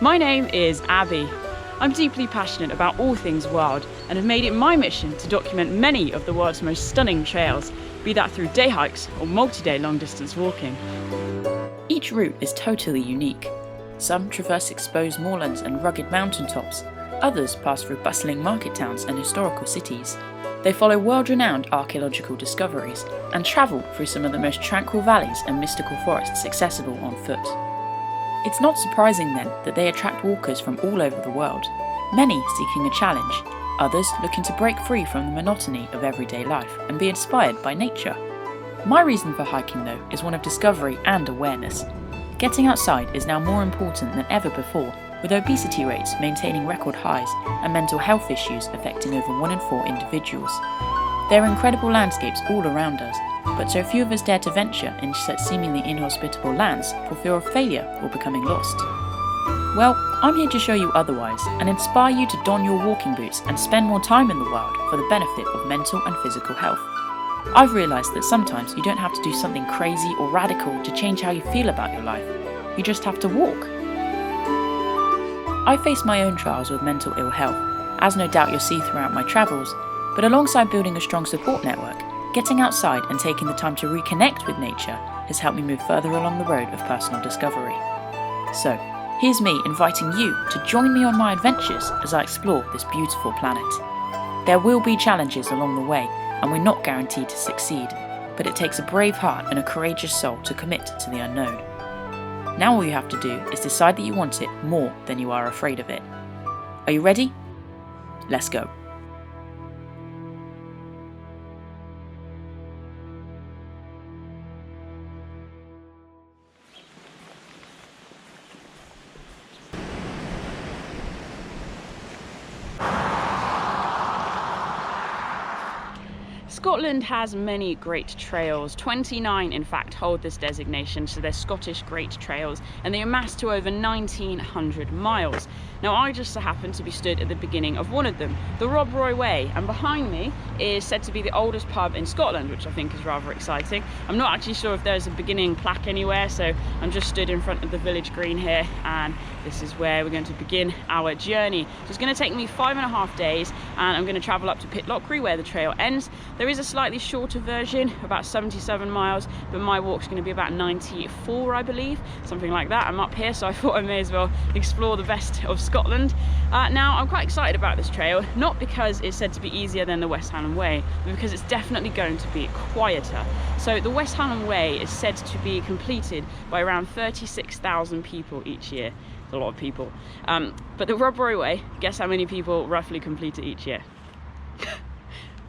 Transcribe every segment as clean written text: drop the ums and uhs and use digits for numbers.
My name is Abbie. I'm deeply passionate about all things wild and have made it my mission to document many of the world's most stunning trails, be that through day hikes or multi-day long distance walking. Each route is totally unique. Some traverse exposed moorlands and rugged mountaintops, others pass through bustling market towns and historical cities. They follow world-renowned archaeological discoveries and travel through some of the most tranquil valleys and mystical forests accessible on foot. It's not surprising then that they attract walkers from all over the world, many seeking a challenge, others looking to break free from the monotony of everyday life and be inspired by nature. My reason for hiking though is one of discovery and awareness. Getting outside is now more important than ever before, with obesity rates maintaining record highs and mental health issues affecting over 1 in 4 individuals. There are incredible landscapes all around us, but so few of us dare to venture into such seemingly inhospitable lands for fear of failure or becoming lost. Well, I'm here to show you otherwise and inspire you to don your walking boots and spend more time in the wild for the benefit of mental and physical health. I've realised that sometimes you don't have to do something crazy or radical to change how you feel about your life. You just have to walk. I face my own trials with mental ill health, as no doubt you'll see throughout my travels, but alongside building a strong support network, getting outside and taking the time to reconnect with nature has helped me move further along the road of personal discovery. So, here's me inviting you to join me on my adventures as I explore this beautiful planet. There will be challenges along the way, and we're not guaranteed to succeed, but it takes a brave heart and a courageous soul to commit to the unknown. Now all you have to do is decide that you want it more than you are afraid of it. Are you ready? Let's go. Scotland has many great trails. 29 in fact hold this designation, so they're Scottish Great Trails, and they amass to over 1900 miles. Now I just so happen to be stood at the beginning of one of them, the Rob Roy Way, and behind me is said to be the oldest pub in Scotland, which I think is rather exciting. I'm not actually sure if there's a beginning plaque anywhere, so I'm just stood in front of the village green here, and this is where we're going to begin our journey. So it's going to take me 5.5 days, and I'm going to travel up to Pitlochry where the trail ends. There is a slightly shorter version, about 77 miles, but my walk's going to be about 94, I believe, something like that. I'm up here, so I thought I may as well explore the best of Scotland. Now, I'm quite excited about this trail, not because it's said to be easier than the West Highland Way, but because it's definitely going to be quieter. So the West Highland Way is said to be completed by around 36,000 people each year. It's a lot of people. But the Rob Roy Way, guess how many people roughly complete it each year?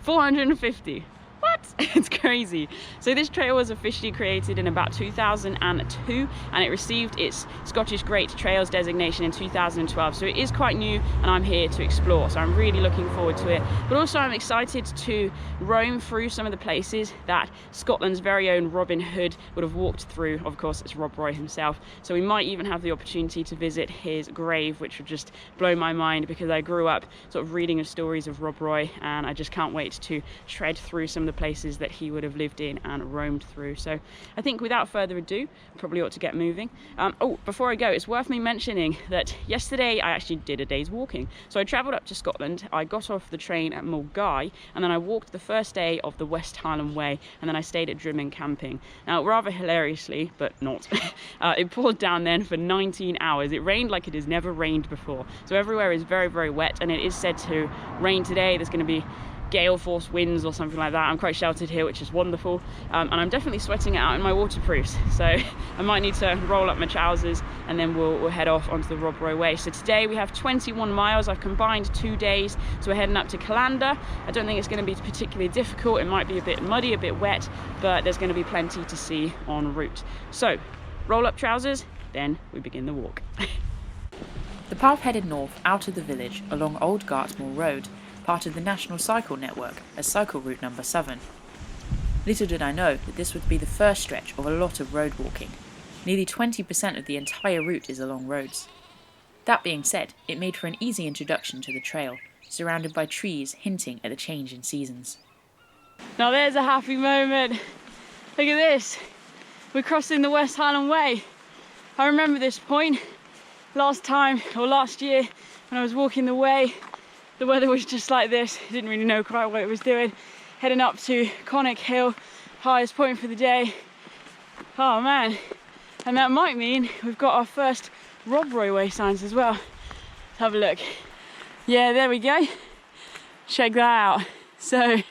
450. What? It's crazy. So this trail was officially created in about 2002, and it received its Scottish Great Trails designation in 2012, so it is quite new and I'm here to explore, so I'm really looking forward to it. But also I'm excited to roam through some of the places that Scotland's very own Robin Hood would have walked through. Of course, it's Rob Roy himself, so we might even have the opportunity to visit his grave, which would just blow my mind, because I grew up sort of reading the stories of Rob Roy, and I just can't wait to tread through some of the places that he would have lived in and roamed through. So I think without further ado, probably ought to get moving. Before I go, it's worth me mentioning that yesterday I actually did a day's walking. So I travelled up to Scotland, I got off the train at Mulgai, and then I walked the first day of the West Highland Way, and then I stayed at Drymen camping. Now, rather hilariously, but not, it poured down then for 19 hours. It rained like it has never rained before. So everywhere is very, very wet, and it is said to rain today. There's going to be gale force winds or something like that. I'm quite sheltered here, which is wonderful, and I'm definitely sweating it out in my waterproofs, so I might need to roll up my trousers, and then we'll head off onto the Rob Roy Way. So today we have 21 miles. I've combined 2 days, so we're heading up to Callander. I don't think it's going to be particularly difficult. It might be a bit muddy, a bit wet, but there's going to be plenty to see en route. So roll up trousers, then we begin the walk. The path headed north out of the village along Old Gartmoor Road, part of the National Cycle Network, as cycle route number 7. Little did I know that this would be the first stretch of a lot of road walking. Nearly 20% of the entire route is along roads. That being said, it made for an easy introduction to the trail, surrounded by trees hinting at the change in seasons. Now there's a happy moment. Look at this. We're crossing the West Highland Way. I remember this point. last time, or last year, when I was walking the way, the weather was just like this. I didn't really know quite what it was doing. Heading up to Conic Hill, highest point for the day. Oh man, and that might mean we've got our first Rob Roy Way signs as well. Let's have a look. Yeah, there we go. Check that out. So,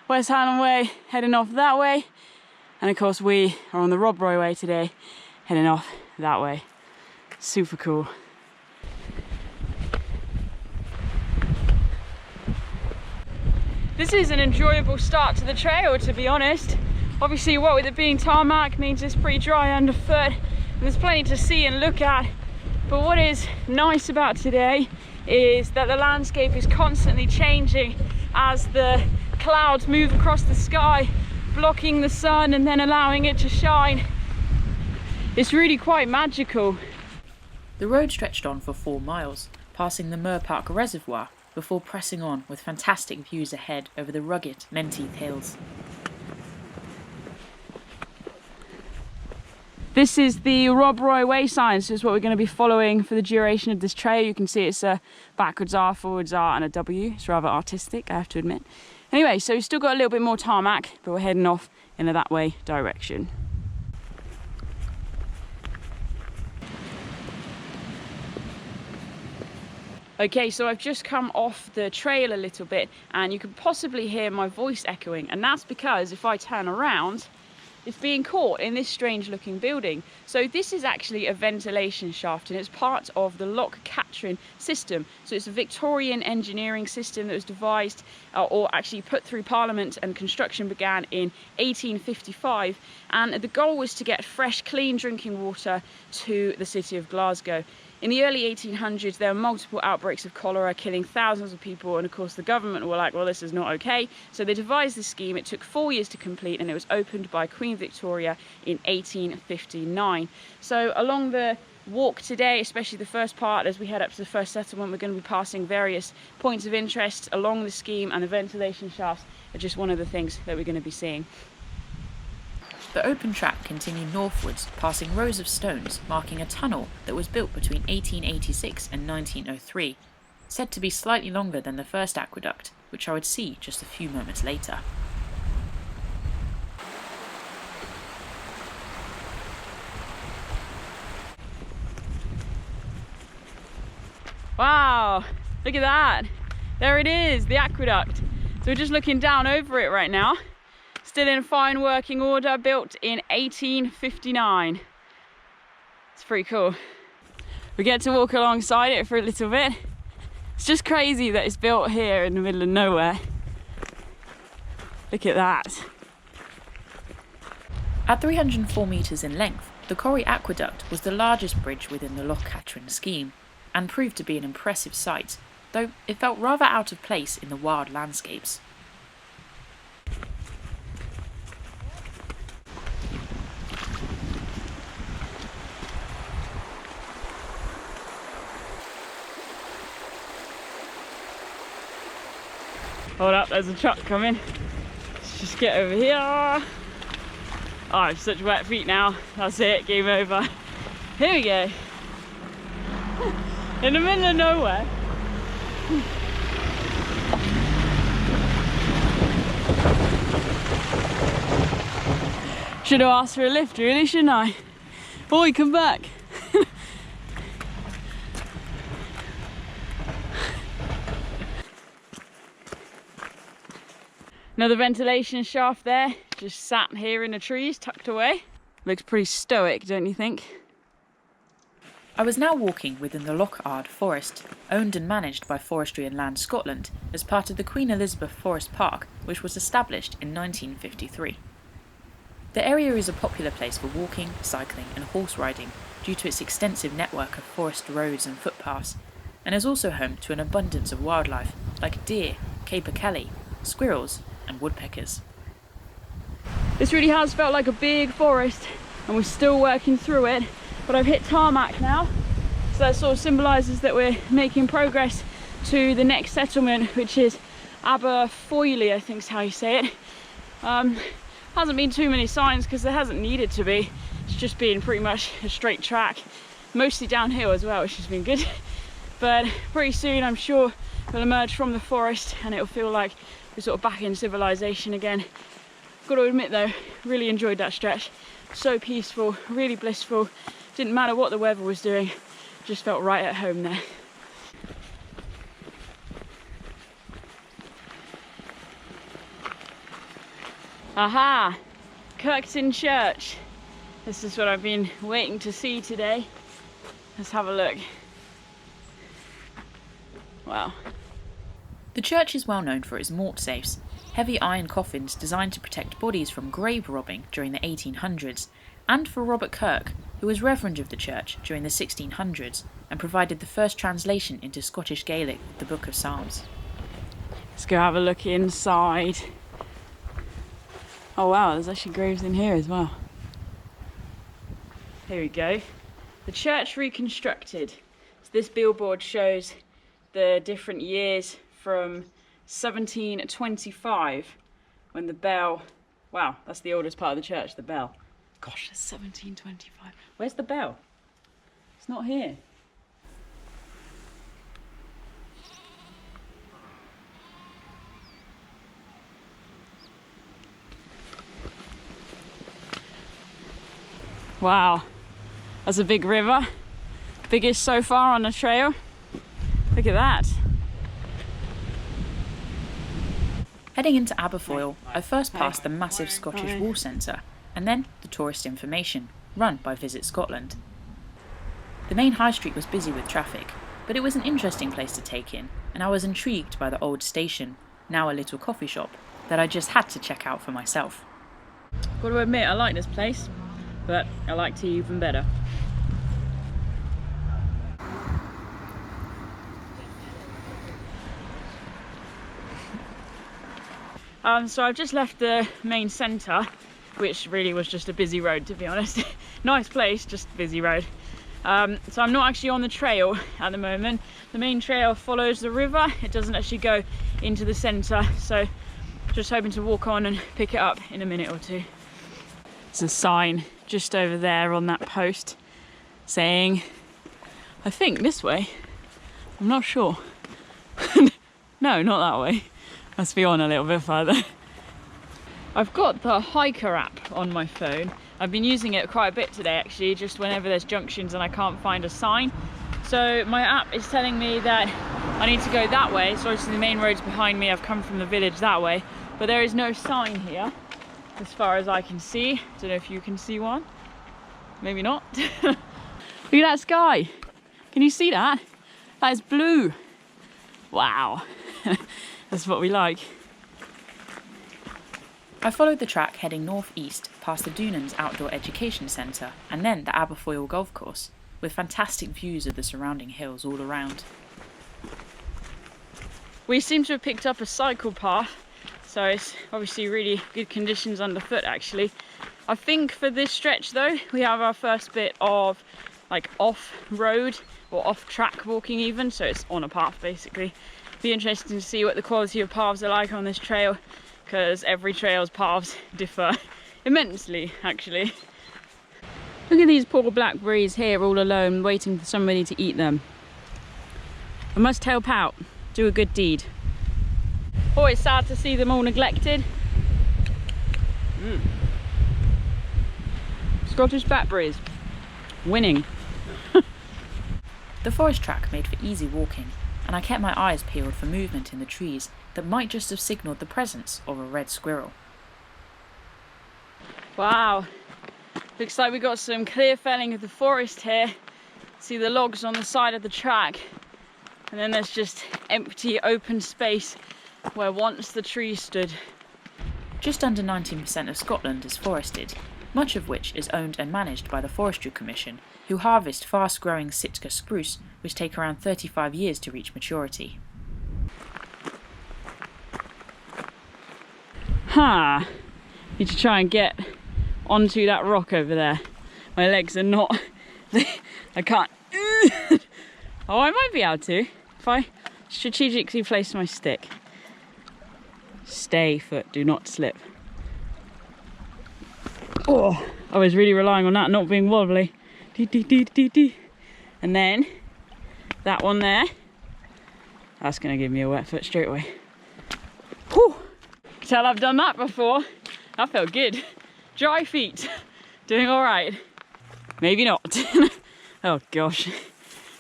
West Highland Way, heading off that way. And of course we are on the Rob Roy Way today, heading off that way. Super cool. This is an enjoyable start to the trail, to be honest. Obviously, what with it being tarmac means it's pretty dry underfoot, and there's plenty to see and look at. But what is nice about today is that the landscape is constantly changing as the clouds move across the sky, blocking the sun and then allowing it to shine. It's really quite magical. The road stretched on for 4 miles, passing the Mer Park Reservoir, before pressing on with fantastic views ahead over the rugged Menteith Hills. This is the Rob Roy Way sign, so it's what we're going to be following for the duration of this trail. You can see it's a backwards R, forwards R and a W. It's rather artistic, I have to admit. Anyway, so we've still got a little bit more tarmac, but we're heading off in a that way direction. Okay, so I've just come off the trail a little bit and you can possibly hear my voice echoing, and that's because if I turn around, it's being caught in this strange looking building. So this is actually a ventilation shaft and it's part of the Loch system. So it's a Victorian engineering system that was devised or actually put through Parliament, and construction began in 1855, and the goal was to get fresh, clean drinking water to the city of Glasgow. In the early 1800s, there were multiple outbreaks of cholera, killing thousands of people, and of course the government were like, well, this is not okay. So they devised this scheme. It took 4 years to complete, and it was opened by Queen Victoria in 1859. So along the walk today, especially the first part, as we head up to the first settlement, we're going to be passing various points of interest along the scheme, and the ventilation shafts are just one of the things that we're going to be seeing. The open track continued northwards, passing rows of stones, marking a tunnel that was built between 1886 and 1903, said to be slightly longer than the first aqueduct, which I would see just a few moments later. Wow, look at that. There it is, the aqueduct. So we're just looking down over it right now. Still in fine working order, built in 1859. It's pretty cool. We get to walk alongside it for a little bit. It's just crazy that it's built here in the middle of nowhere. Look at that. At 304 metres in length, the Corrie Aqueduct was the largest bridge within the Loch scheme, and proved to be an impressive sight, though it felt rather out of place in the wild landscapes. Hold up, there's a truck coming. Let's just get over here. Oh, I have such wet feet now. That's it, game over. Here we go. In the middle of nowhere. Should have asked for a lift, really, shouldn't I? Boy, come back. Another ventilation shaft there, just sat here in the trees, tucked away. Looks pretty stoic, don't you think? I was now walking within the Loch Forest, owned and managed by Forestry and Land Scotland as part of the Queen Elizabeth Forest Park, which was established in 1953. The area is a popular place for walking, cycling and horse riding due to its extensive network of forest roads and footpaths, and is also home to an abundance of wildlife like deer, capercaillie, squirrels and woodpeckers. This really has felt like a big forest, and we're still working through it, but I've hit tarmac now, so that sort of symbolises that we're making progress to the next settlement, which is Aberfeldy, I think is how you say it. Hasn't been too many signs because there hasn't needed to be. It's just been pretty much a straight track, mostly downhill as well, which has been good. But pretty soon I'm sure we'll emerge from the forest and it'll feel like we're sort of back in civilization again. Got to admit though, really enjoyed that stretch. So peaceful, really blissful. Didn't matter what the weather was doing, just felt right at home there. Aha! Kirkton Church. This is what I've been waiting to see today. Let's have a look. Wow. The church is well known for its mort safes, heavy iron coffins designed to protect bodies from grave robbing during the 1800s, and for Robert Kirk, who was reverend of the church during the 1600s and provided the first translation into Scottish Gaelic of the Book of Psalms. Let's go have a look inside. Oh wow, there's actually graves in here as well. Here we go. The church reconstructed. So this billboard shows the different years from 1725 when the bell, wow, that's the oldest part of the church, the bell. Gosh, that's 1725. Where's the bell? It's not here. Wow, that's a big river. Biggest so far on the trail. Look at that. Heading into Aberfeldy, I first passed the massive Scottish Wall Centre and then the tourist information, run by Visit Scotland. The main high street was busy with traffic, but it was an interesting place to take in, and I was intrigued by the old station, now a little coffee shop, that I just had to check out for myself. Got to admit, I like this place, but I like tea even better. So I've just left the main centre, which really was just a busy road, to be honest. Nice place, just busy road. So I'm not actually on the trail at the moment. The main trail follows the river. It doesn't actually go into the centre, so just hoping to walk on and pick it up in a minute or two. There's a sign just over there on that post saying, I think this way. I'm not sure. No, not that way. Must be on a little bit further. I've got the hiker app on my phone. I've been using it quite a bit today actually, just whenever there's junctions and I can't find a sign. So my app is telling me that I need to go that way, so obviously the main road's behind me. I've come from the village that way, but there is no sign here as far as I can see. Don't know if you can see one. Maybe not. Look at that sky. Can you see that? That is blue. Wow. That's what we like. I followed the track heading north-east past the Dunans Outdoor Education Centre and then the Aberfeldy Golf Course, with fantastic views of the surrounding hills all around. We seem to have picked up a cycle path, so it's obviously really good conditions underfoot actually. I think for this stretch though, we have our first bit of like off-road or off-track walking even, so it's on a path basically. Be interesting to see what the quality of paths are like on this trail, because every trail's paths differ immensely actually. Look at these poor blackberries here all alone waiting for somebody to eat them. I must help out, do a good deed. Always sad to see them all neglected. Scottish blackberries, winning. The forest track made for easy walking, and I kept my eyes peeled for movement in the trees that might just have signalled the presence of a red squirrel. Wow, looks like we got some clear felling of the forest here. See the logs on the side of the track, and then there's just empty open space where once the trees stood. Just under 19% of Scotland is forested, much of which is owned and managed by the Forestry Commission, who harvest fast-growing Sitka spruce, which take around 35 years to reach maturity. Need to try and get onto that rock over there. My legs are not... I can't... Oh, I might be able to, if I strategically place my stick. Stay foot, do not slip. Oh, I was really relying on that not being wobbly. And then that one there, that's gonna give me a wet foot straight away. Whew. Tell I've done that before. That felt good. Dry feet, doing all right. Maybe not. Oh gosh,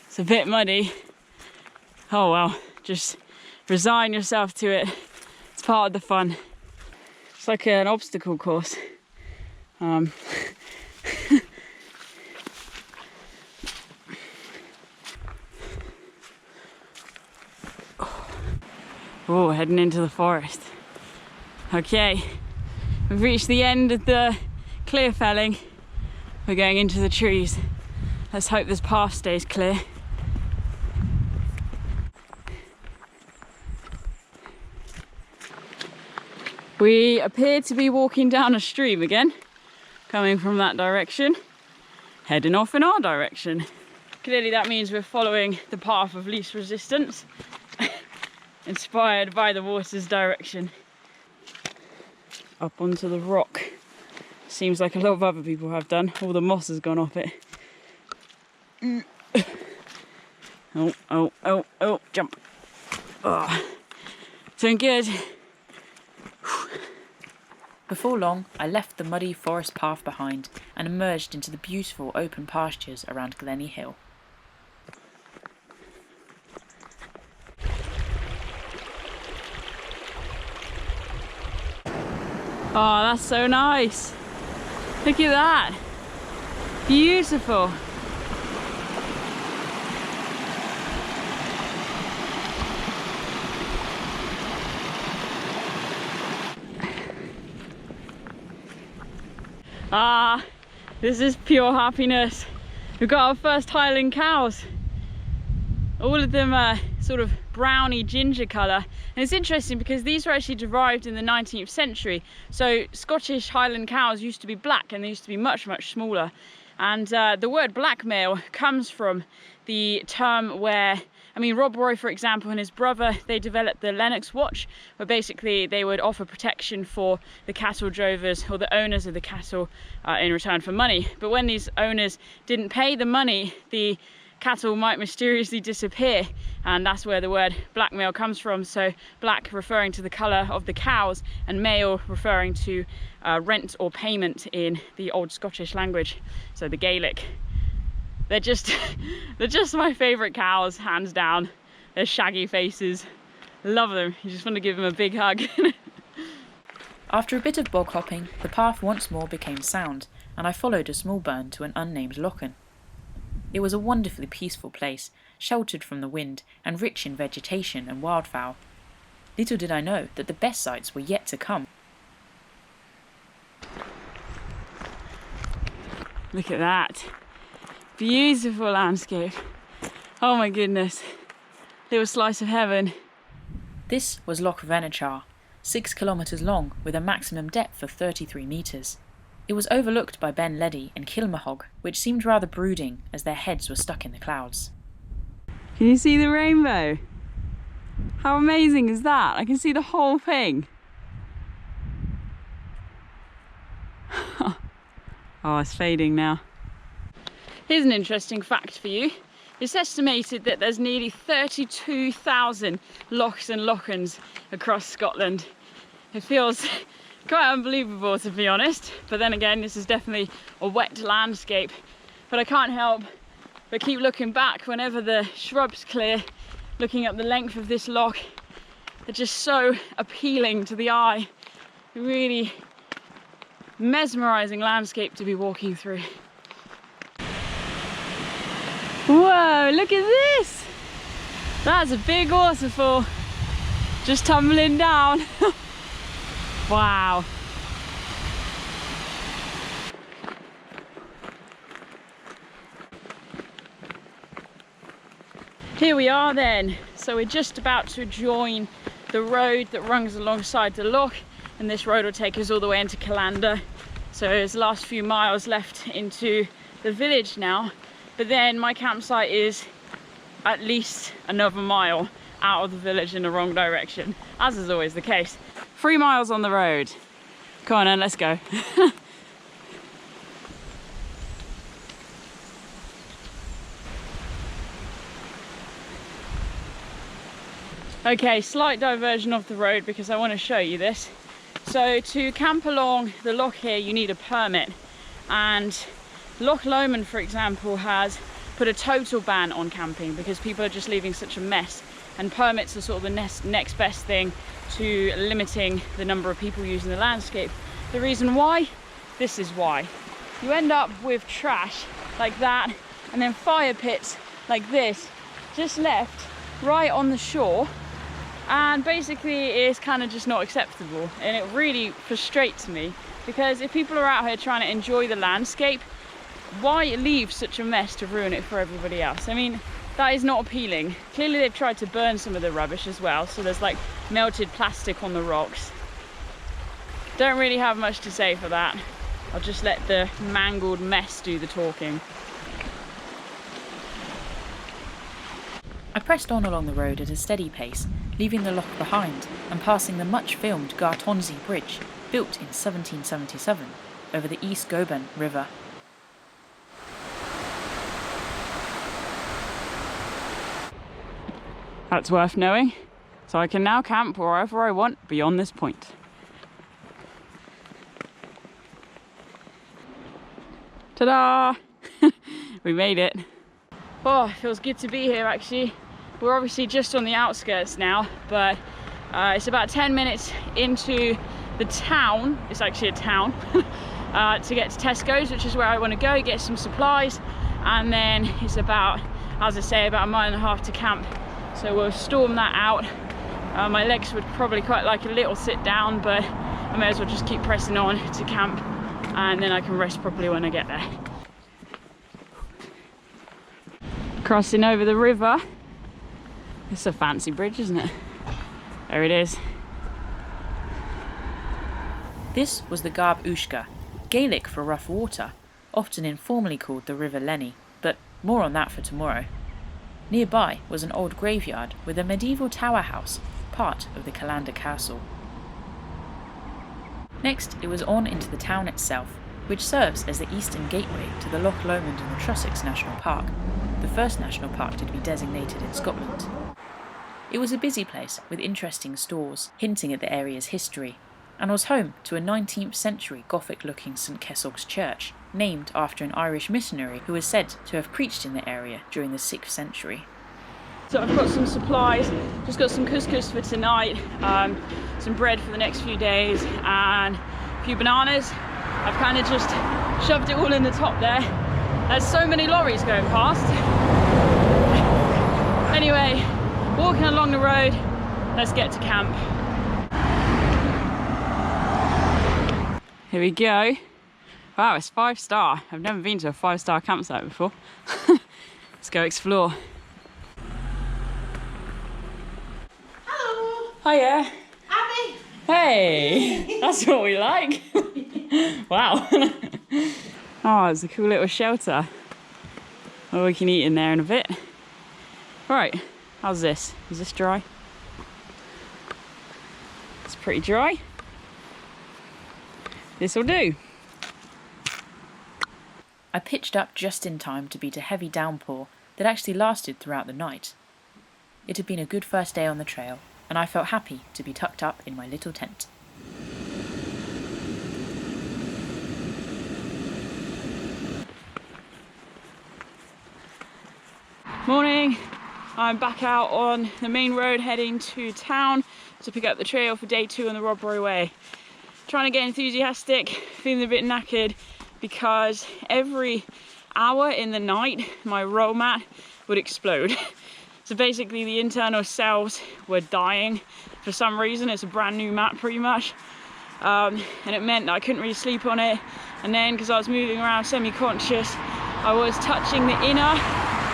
it's a bit muddy. Oh well, just resign yourself to it. It's part of the fun. It's like an obstacle course. Oh, heading into the forest. Okay, we've reached the end of the clear felling. We're going into the trees. Let's hope this path stays clear. We appear to be walking down a stream again, coming from that direction, heading off in our direction. Clearly that means we're following the path of least resistance, inspired by the water's direction. Up onto the rock. Seems like a lot of other people have done. All the moss has gone off it. Oh, jump. Oh, doing good. Before long, I left the muddy forest path behind and emerged into the beautiful open pastures around Glenny Hill. Oh, that's so nice. Look at that. Beautiful. Ah, this is pure happiness. We've got our first Highland cows. All of them are sort of browny ginger colour. And it's interesting because these were actually derived in the 19th century. So Scottish Highland cows used to be black and they used to be much, much smaller. And the word blackmail comes from the term where, I mean, Rob Roy, for example, and his brother, they developed the Lennox watch, where basically they would offer protection for the cattle drovers or the owners of the cattle in return for money. But when these owners didn't pay the money, the cattle might mysteriously disappear, and that's where the word blackmail comes from. So black referring to the colour of the cows and mail referring to rent or payment in the old Scottish language, so the Gaelic. They're just my favourite cows, hands down. Their shaggy faces, love them. You just want to give them a big hug. After a bit of bog hopping, the path once more became sound, and I followed a small burn to an unnamed loch. It was a wonderfully peaceful place, sheltered from the wind and rich in vegetation and wildfowl. Little did I know that the best sights were yet to come. Look at that. Beautiful landscape. Oh my goodness. Little slice of heaven. This was Loch Venachar, 6 kilometres long with a maximum depth of 33 metres. It was overlooked by Ben Ledy and Kilmahog, which seemed rather brooding as their heads were stuck in the clouds. Can you see the rainbow? How amazing is that? I can see the whole thing. Oh, it's fading now. Here's an interesting fact for you. It's estimated that there's nearly 32,000 lochs and lochans across Scotland. It feels quite unbelievable, to be honest, but then again, this is definitely a wet landscape. But I can't help but keep looking back whenever the shrubs clear, looking at the length of this loch. They're just so appealing to the eye. A really mesmerising landscape to be walking through. Whoa, look at this! That's a big waterfall, just tumbling down. Wow. Here we are then. So we're just about to join the road that runs alongside the loch, and this road will take us all the way into Callander. So there's the last few miles left into the village now, but then my campsite is at least another mile out of the village in the wrong direction, as is always the case. 3 miles on the road. Come on then, let's go. Okay, slight diversion off the road because I want to show you this. So to camp along the loch here, you need a permit, and Loch Lomond, for example, has put a total ban on camping because people are just leaving such a mess, and permits are sort of the next best thing to limiting the number of people using the landscape. The reason why? This is why. You end up with trash like that, and then fire pits like this just left right on the shore, and basically it's kind of just not acceptable, and it really frustrates me because if people are out here trying to enjoy the landscape, why leave such a mess to ruin it for everybody else? I mean, that is not appealing. Clearly they've tried to burn some of the rubbish as well, so there's like melted plastic on the rocks. Don't really have much to say for that. I'll just let the mangled mess do the talking. I pressed on along the road at a steady pace, leaving the loch behind and passing the much-filmed Gartonsey Bridge, built in 1777, over the East Goben River. That's worth knowing. So I can now camp wherever I want beyond this point. Ta-da! We made it. Oh, it feels good to be here actually. We're obviously just on the outskirts now, but it's about 10 minutes into the town. It's actually a town. To get to Tesco's, which is where I want to go, get some supplies, and then it's about, as I say, about 1.5 miles to camp. So we'll storm that out. My legs would probably quite like a little sit down, but I may as well just keep pressing on to camp, and then I can rest properly when I get there. Crossing over the river. It's a fancy bridge, isn't it? There it is. This was the Garb Ushka, Gaelic for rough water, often informally called the River Lenny, but more on that for tomorrow. Nearby was an old graveyard with a medieval tower house, part of the Callander castle. Next, it was on into the town itself, which serves as the eastern gateway to the Loch Lomond and the Trossachs National Park, the first national park to be designated in Scotland. It was a busy place with interesting stores, hinting at the area's history, and was home to a 19th century Gothic-looking St Kesselg's church, named after an Irish missionary who is said to have preached in the area during the 6th century. So I've got some supplies, just got some couscous for tonight, some bread for the next few days, and a few bananas. I've kind of just shoved it all in the top there. There's so many lorries going past. Anyway, walking along the road, let's get to camp. Here we go. Wow, it's 5-star. I've never been to a 5-star campsite before. Let's go explore. Hello. Hiya. Abbie. Hey, that's what we like. Wow. Oh, it's a cool little shelter. Well, we can eat in there in a bit. Right, how's this? Is this dry? It's pretty dry. This'll do. I pitched up just in time to beat a heavy downpour that actually lasted throughout the night. It had been a good first day on the trail, and I felt happy to be tucked up in my little tent. Morning. I'm back out on the main road heading to town to pick up the trail for day 2 on the Rob Way. Trying to get enthusiastic, feeling a bit knackered because every hour in the night my roll mat would explode. So basically the internal cells were dying for some reason. It's a brand new mat pretty much, and it meant that I couldn't really sleep on it. And then because I was moving around semi-conscious, I was touching the inner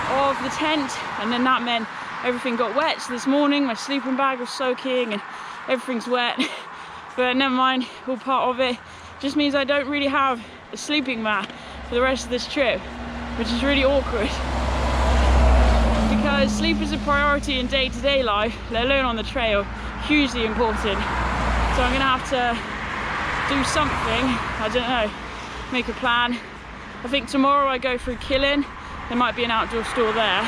of the tent, and then that meant everything got wet. So this morning my sleeping bag was soaking and everything's wet. But never mind, all part of it. Just means I don't really have a sleeping mat for the rest of this trip, which is really awkward because sleep is a priority in day-to-day life, let alone on the trail. Hugely important. So I'm gonna have to do something, I don't know, make a plan. I think tomorrow I go through Killen. There might be an outdoor store there.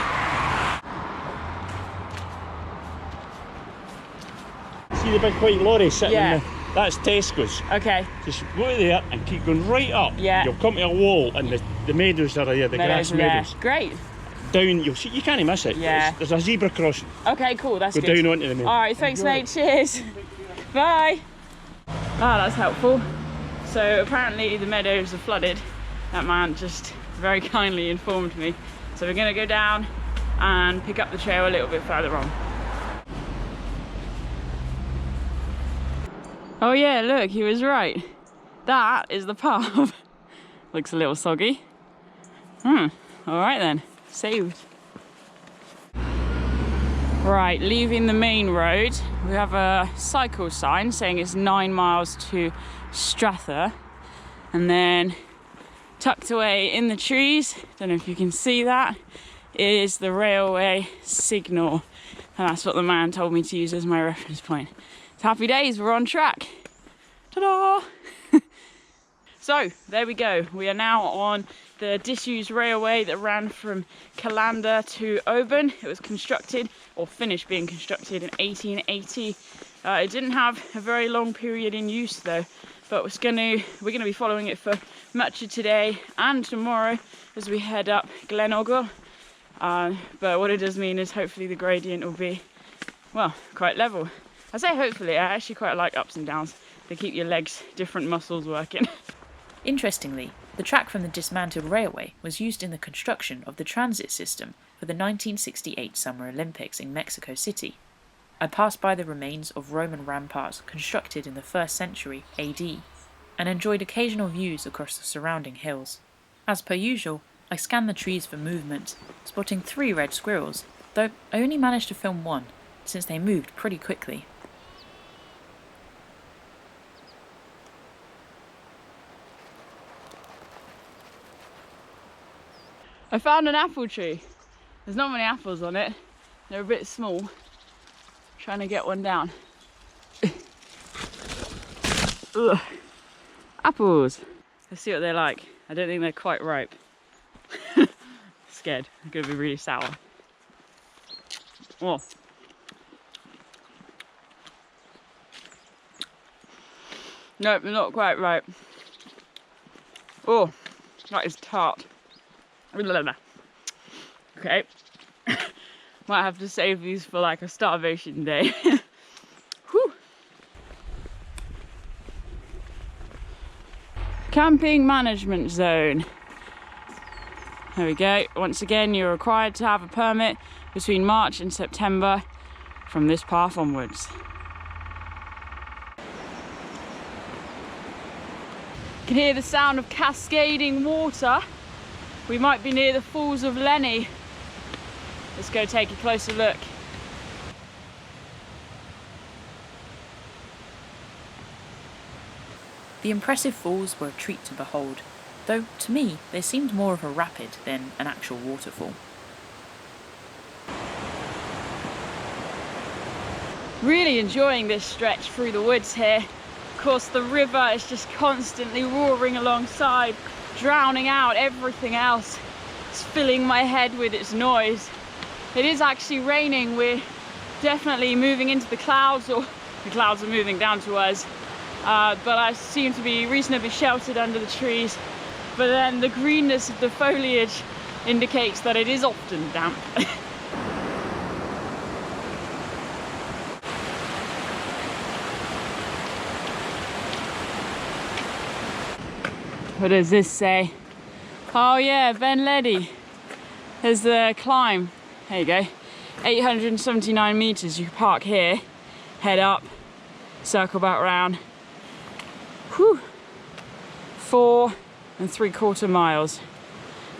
see the big white lorry sitting Yeah. in the, that's Tesco's. Okay. Just go there and keep going right up. Yeah. You'll come to a wall and the meadows are there, the grass Meadows are there. meadows. Great. Down, you'll see, you can't miss it. Yeah. There's a zebra crossing. Okay, cool. That's Go good. down onto the meadow. All right, thanks, mate. Cheers. Bye. Ah, that's helpful. So apparently the meadows are flooded. That man just very kindly informed me. So we're going to go down and pick up the trail a little bit further on. Oh yeah, look, he was right. That is the path. Looks a little soggy. All right then, saved. Right, leaving the main road, we have a cycle sign saying it's 9 miles to Strather, and then tucked away in the trees, don't know if you can see that, is the railway signal, and that's what the man told me to use as my reference point. So happy days, we're on track. Ta-da! So there we go, we are now on the disused railway that ran from Callander to Oban. It was constructed, or finished being constructed, in 1880. It didn't have a very long period in use though, but we're gonna be following it for much of today and tomorrow as we head up Glen Ogle. But what it does mean is hopefully the gradient will be, well, quite level. I say hopefully, I actually quite like ups and downs. They keep your legs, different muscles working. Interestingly, the track from the dismantled railway was used in the construction of the transit system for the 1968 Summer Olympics in Mexico City. I passed by the remains of Roman ramparts constructed in the 1st century AD and enjoyed occasional views across the surrounding hills. As per usual, I scanned the trees for movement, spotting 3 red squirrels, though I only managed to film 1 since they moved pretty quickly. I found an apple tree. There's not many apples on it. They're a bit small. Trying to get one down. Ugh. Apples. Let's see what they're like. I don't think they're quite ripe. Scared. They're going to be really sour. Oh. Nope, they're not quite ripe. Oh, that is tart. Okay. Might have to save these for like a starvation day. Whew. Camping management zone. There we go. Once again, you're required to have a permit between March and September from this path onwards. You can hear the sound of cascading water. We might be near the Falls of Lenny. Let's go take a closer look. The impressive falls were a treat to behold, though to me they seemed more of a rapid than an actual waterfall. Really enjoying this stretch through the woods here. Of course, the river is just constantly roaring alongside, drowning out everything else. It's filling my head with its noise. It is actually raining. We're definitely moving into the clouds, or the clouds are moving down to us. But I seem to be reasonably sheltered under the trees. But then the greenness of the foliage indicates that it is often damp. What does this say? Oh yeah, Ben Ledi. There's the climb. There you go. 879 meters. You can park here, head up, circle back round. Whew. 4 3/4 miles.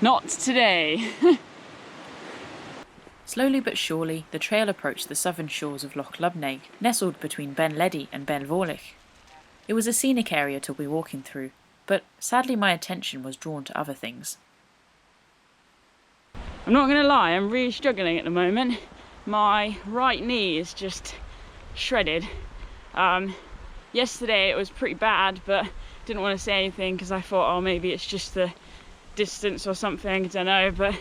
Not today. Slowly but surely, the trail approached the southern shores of Loch Lubnaig, nestled between Ben Ledi and Ben Vorlich. It was a scenic area to be walking through, but sadly my attention was drawn to other things. I'm not going to lie, I'm really struggling at the moment. My right knee is just shredded. Yesterday it was pretty bad, but didn't want to say anything because I thought, oh, maybe it's just the distance or something, I don't know. But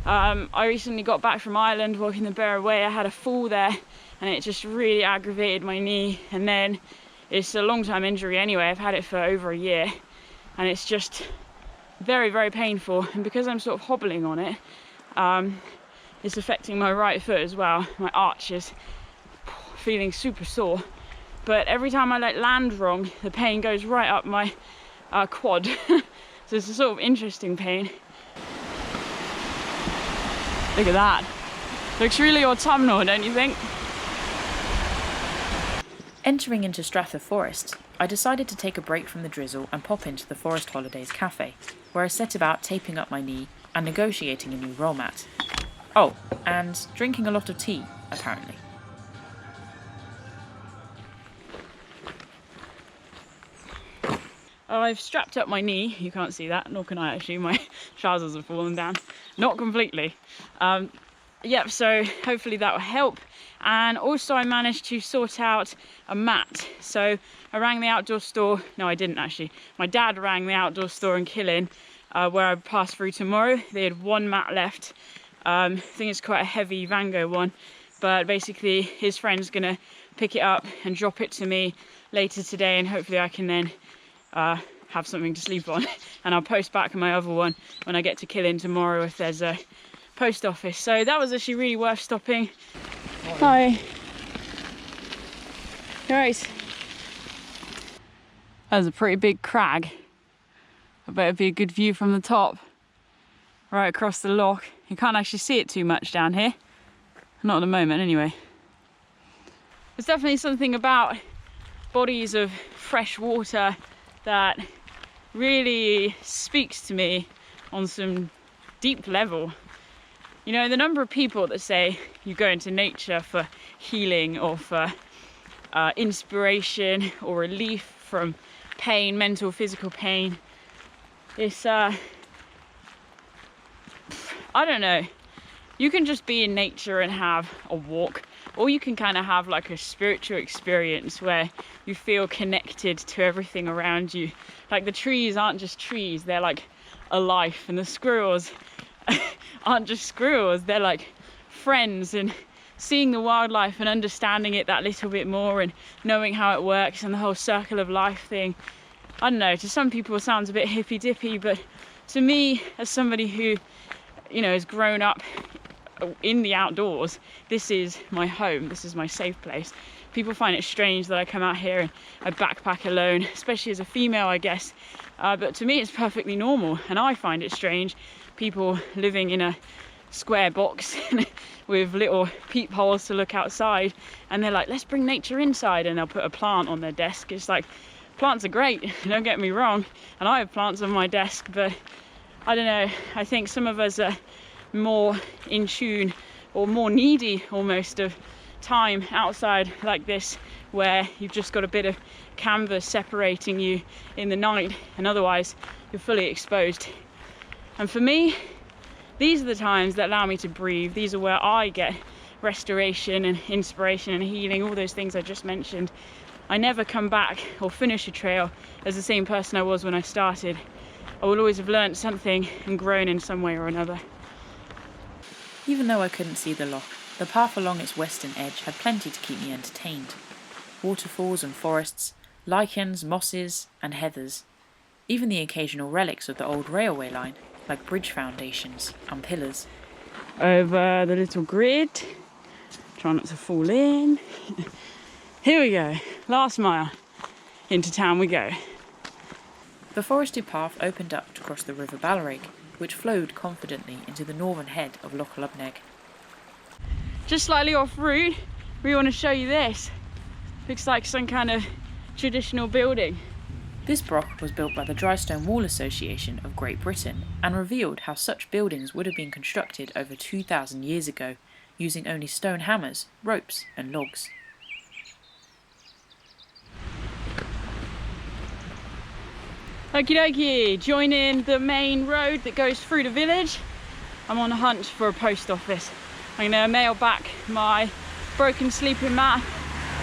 I recently got back from Ireland walking the Barrow Way. I had a fall there and it just really aggravated my knee. And then it's a long-time injury anyway. I've had it for over a year, and it's just very, very painful. And because I'm sort of hobbling on it, it's affecting my right foot as well. My arch is feeling super sore, but every time I like land wrong, the pain goes right up my quad. So it's a sort of interesting pain. Look at that. Looks really autumnal, don't you think? Entering into Strather Forest, I decided to take a break from the drizzle and pop into the Forest Holidays cafe, where I set about taping up my knee and negotiating a new roll mat. Oh, and drinking a lot of tea, apparently. I've strapped up my knee. You can't see that, nor can I actually. My trousers have fallen down. Not completely. Yep, so hopefully that will help. And also I managed to sort out a mat. So I rang the outdoor store. No, I didn't actually. My dad rang the outdoor store in Killin, where I pass through tomorrow. They had one mat left. I think it's quite a heavy Vango one, but basically his friend's gonna pick it up and drop it to me later today, and hopefully I can then have something to sleep on. And I'll post back my other one when I get to Killin tomorrow if there's a post office. So that was actually really worth stopping. Hi. Right. That was a pretty big crag. I bet it'd be a good view from the top. Right across the loch. You can't actually see it too much down here. Not at the moment anyway. There's definitely something about bodies of fresh water that really speaks to me on some deep level. You know, the number of people that say you go into nature for healing or for inspiration or relief from pain, mental, physical pain. It's, I don't know. You can just be in nature and have a walk, or you can kind of have like a spiritual experience where you feel connected to everything around you. Like the trees aren't just trees, they're like a life, and the squirrels aren't just squirrels, they're like friends. And seeing the wildlife and understanding it that little bit more and knowing how it works and the whole circle of life thing, I don't know, to some people it sounds a bit hippy dippy, but to me, as somebody who, you know, has grown up in the outdoors, this is my home, this is my safe place. People find it strange that I come out here and I backpack alone, especially as a female, I guess, but to me it's perfectly normal. And I find it strange, people living in a square box with little peepholes to look outside, and they're like, let's bring nature inside, and they'll put a plant on their desk. It's like, plants are great, don't get me wrong, and I have plants on my desk, but I don't know, I think some of us are more in tune or more needy almost of time outside like this, where you've just got a bit of canvas separating you in the night, and otherwise you're fully exposed. And for me, these are the times that allow me to breathe. These are where I get restoration and inspiration and healing, all those things I just mentioned. I never come back or finish a trail as the same person I was when I started. I will always have learned something and grown in some way or another. Even though I couldn't see the loch, the path along its western edge had plenty to keep me entertained. Waterfalls and forests, lichens, mosses and heathers, even the occasional relics of the old railway line, like bridge foundations and pillars. Over the little grid, try not to fall in. Here we go, last mile, into town we go. The forested path opened up to cross the River Balqhidder, which flowed confidently into the northern head of Loch Lubnaig. Just slightly off route, we want to show you this. Looks like some kind of traditional building. This broch was built by the Drystone Wall Association of Great Britain and revealed how such buildings would have been constructed over 2,000 years ago, using only stone hammers, ropes and logs. Okie dokie, joining the main road that goes through the village. I'm on a hunt for a post office. I'm going to mail back my broken sleeping mat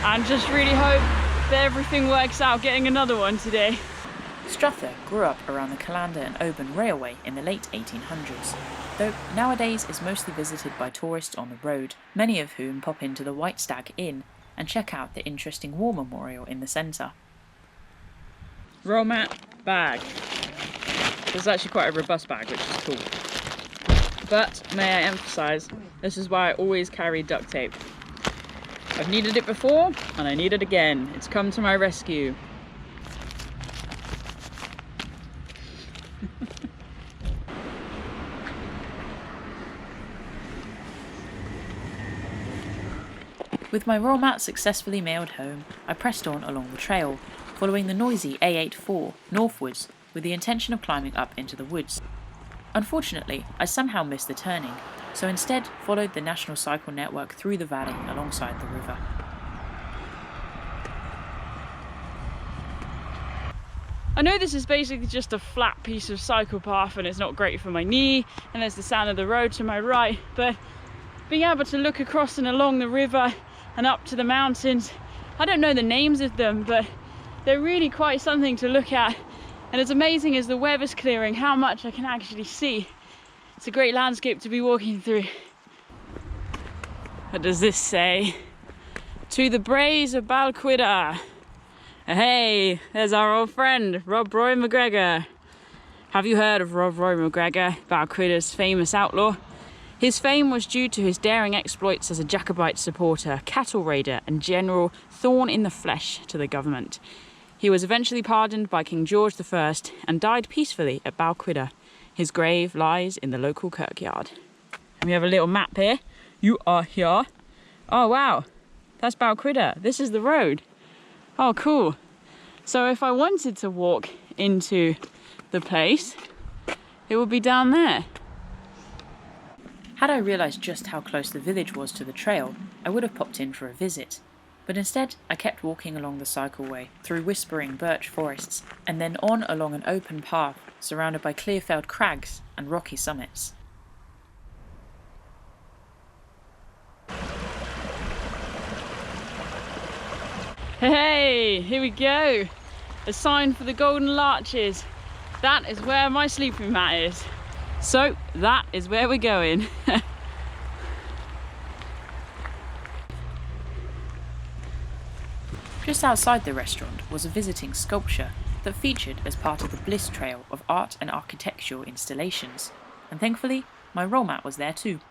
and just really hope that everything works out getting another one today. Struther grew up around the Callander and Oban Railway in the late 1800s, though nowadays is mostly visited by tourists on the road, many of whom pop into the White Stag Inn and check out the interesting war memorial in the centre. Roll mat, bag. It's actually quite a robust bag, which is cool. But may I emphasise, this is why I always carry duct tape. I've needed it before, and I need it again. It's come to my rescue. With my roll mat successfully mailed home, I pressed on along the trail, following the noisy A84 northwards with the intention of climbing up into the woods. Unfortunately, I somehow missed the turning, so instead followed the National Cycle Network through the valley alongside the river. I know this is basically just a flat piece of cycle path and it's not great for my knee, and there's the sound of the road to my right, but being able to look across and along the river and up to the mountains, I don't know the names of them, but they're really quite something to look at. And it's amazing as the weather's clearing how much I can actually see. It's a great landscape to be walking through. What does this say? To the braes of Balqhidder. Hey, there's our old friend, Rob Roy McGregor. Have you heard of Rob Roy McGregor, Balqhidder's famous outlaw? His fame was due to his daring exploits as a Jacobite supporter, cattle raider and general thorn in the flesh to the government. He was eventually pardoned by King George I and died peacefully at Balqhidder. His grave lies in the local kirkyard. And we have a little map here. You are here. Oh wow, that's Balqhidder. This is the road. Oh cool. So if I wanted to walk into the place, it would be down there. Had I realised just how close the village was to the trail, I would have popped in for a visit. But instead, I kept walking along the cycleway, through whispering birch forests, and then on along an open path surrounded by clear-felled crags and rocky summits. Hey, here we go. A sign for the Golden Larches. That is where my sleeping mat is. So that is where we're going. Just outside the restaurant was a visiting sculpture that featured as part of the Bliss Trail of art and architectural installations, and thankfully my roll mat was there too.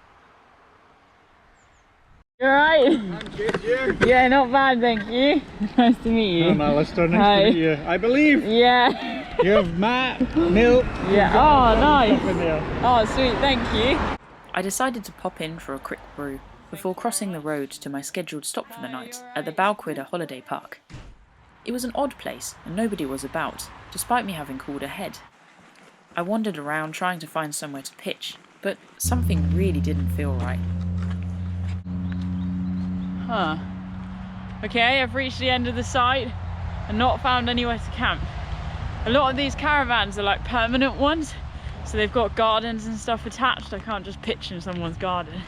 You alright? I'm good, you? Yeah, not bad, thank you. Nice to meet you. I'm Alistair, nice Hi. to meet you. I believe Yeah. you have Matt, milk. Yeah, oh nice. Up in there. Oh sweet, thank you. I decided to pop in for a quick brew before crossing the road to my scheduled stop for the night at the Balqhidder Holiday Park. It was an odd place and nobody was about, despite me having called ahead. I wandered around trying to find somewhere to pitch, but something really didn't feel right. Huh. Okay, I've reached the end of the site and not found anywhere to camp. A lot of these caravans are like permanent ones, so they've got gardens and stuff attached. I can't just pitch in someone's garden.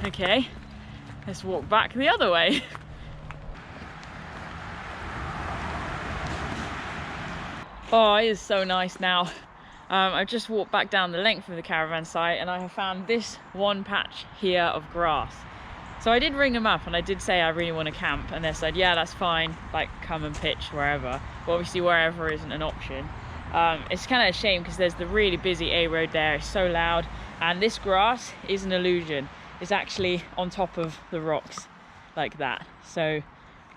Okay, let's walk back the other way. Oh, it is so nice now. I've just walked back down the length of the caravan site and I have found this one patch here of grass. So I did ring them up and I did say I really want to camp, and they said, yeah, that's fine, like come and pitch wherever. But obviously wherever isn't an option. It's kind of a shame because there's the really busy A road there, it's so loud, and this grass is an illusion. It's actually on top of the rocks like that. So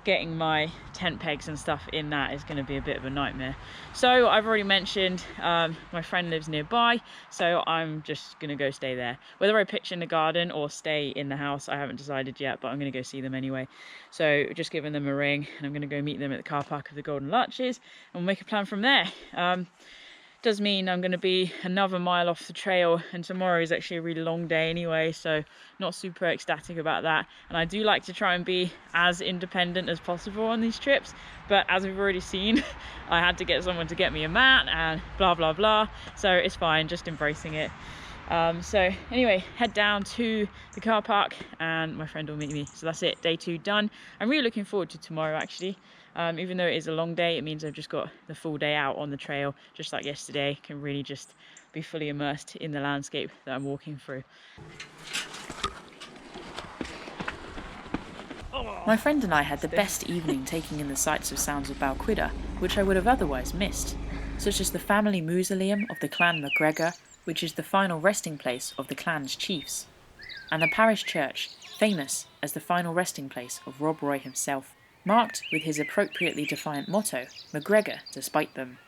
getting my tent pegs and stuff in that is going to be a bit of a nightmare. So I've already mentioned my friend lives nearby, so I'm just going to go stay there. Whether I pitch in the garden or stay in the house, I haven't decided yet, but I'm going to go see them anyway. So just giving them a ring, and I'm going to go meet them at the car park of the Golden Larches, and we'll make a plan from there. Does mean I'm going to be another mile off the trail, and tomorrow is actually a really long day anyway, so not super ecstatic about that. And I do like to try and be as independent as possible on these trips, but as we've already seen, I had to get someone to get me a mat and blah blah blah, so it's fine, just embracing it. So anyway, head down to the car park and my friend will meet me. So that's it, day 2 done. I'm really looking forward to tomorrow actually. Even though it is a long day, it means I've just got the full day out on the trail, just like yesterday. Can really just be fully immersed in the landscape that I'm walking through. My friend and I had the best evening taking in the sights of sounds of Balqhidder, which I would have otherwise missed, such as the family mausoleum of the clan MacGregor, which is the final resting place of the clan's chiefs, and the parish church, famous as the final resting place of Rob Roy himself, marked with his appropriately defiant motto, MacGregor despite them.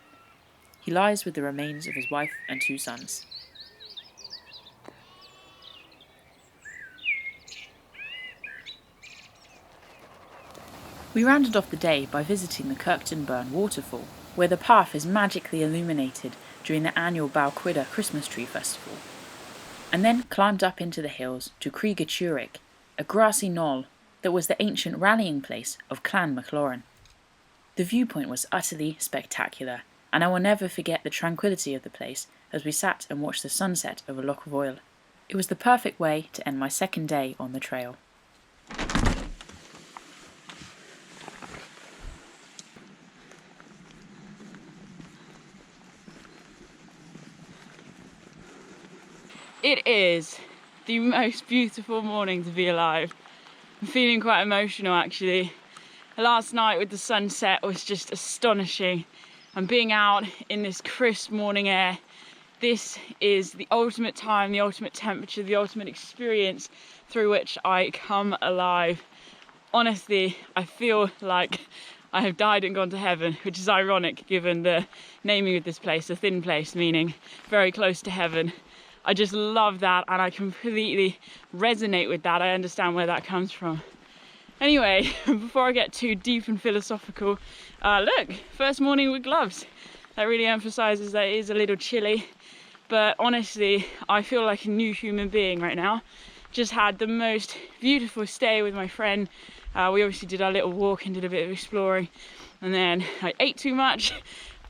He lies with the remains of his wife and 2 sons. We rounded off the day by visiting the Kirkton Burn waterfall, where the path is magically illuminated during the annual Balqhidder Christmas Tree Festival, and then climbed up into the hills to Creagachurig, a grassy knoll that was the ancient rallying place of Clan MacLaurin. The viewpoint was utterly spectacular, and I will never forget the tranquility of the place as we sat and watched the sunset over Loch Voil. It was the perfect way to end my second day on the trail. It is the most beautiful morning to be alive. I'm feeling quite emotional actually. Last night with the sunset was just astonishing, and being out in this crisp morning air, this is the ultimate time, the ultimate temperature, the ultimate experience through which I come alive. Honestly, I feel like I have died and gone to heaven, which is ironic given the naming of this place, a thin place, meaning very close to heaven. I just love that, and I completely resonate with that. I understand where that comes from. Anyway, before I get too deep and philosophical, look, first morning with gloves. That really emphasises that it is a little chilly, but honestly, I feel like a new human being right now. Just had the most beautiful stay with my friend. We obviously did our little walk and did a bit of exploring, and then I ate too much,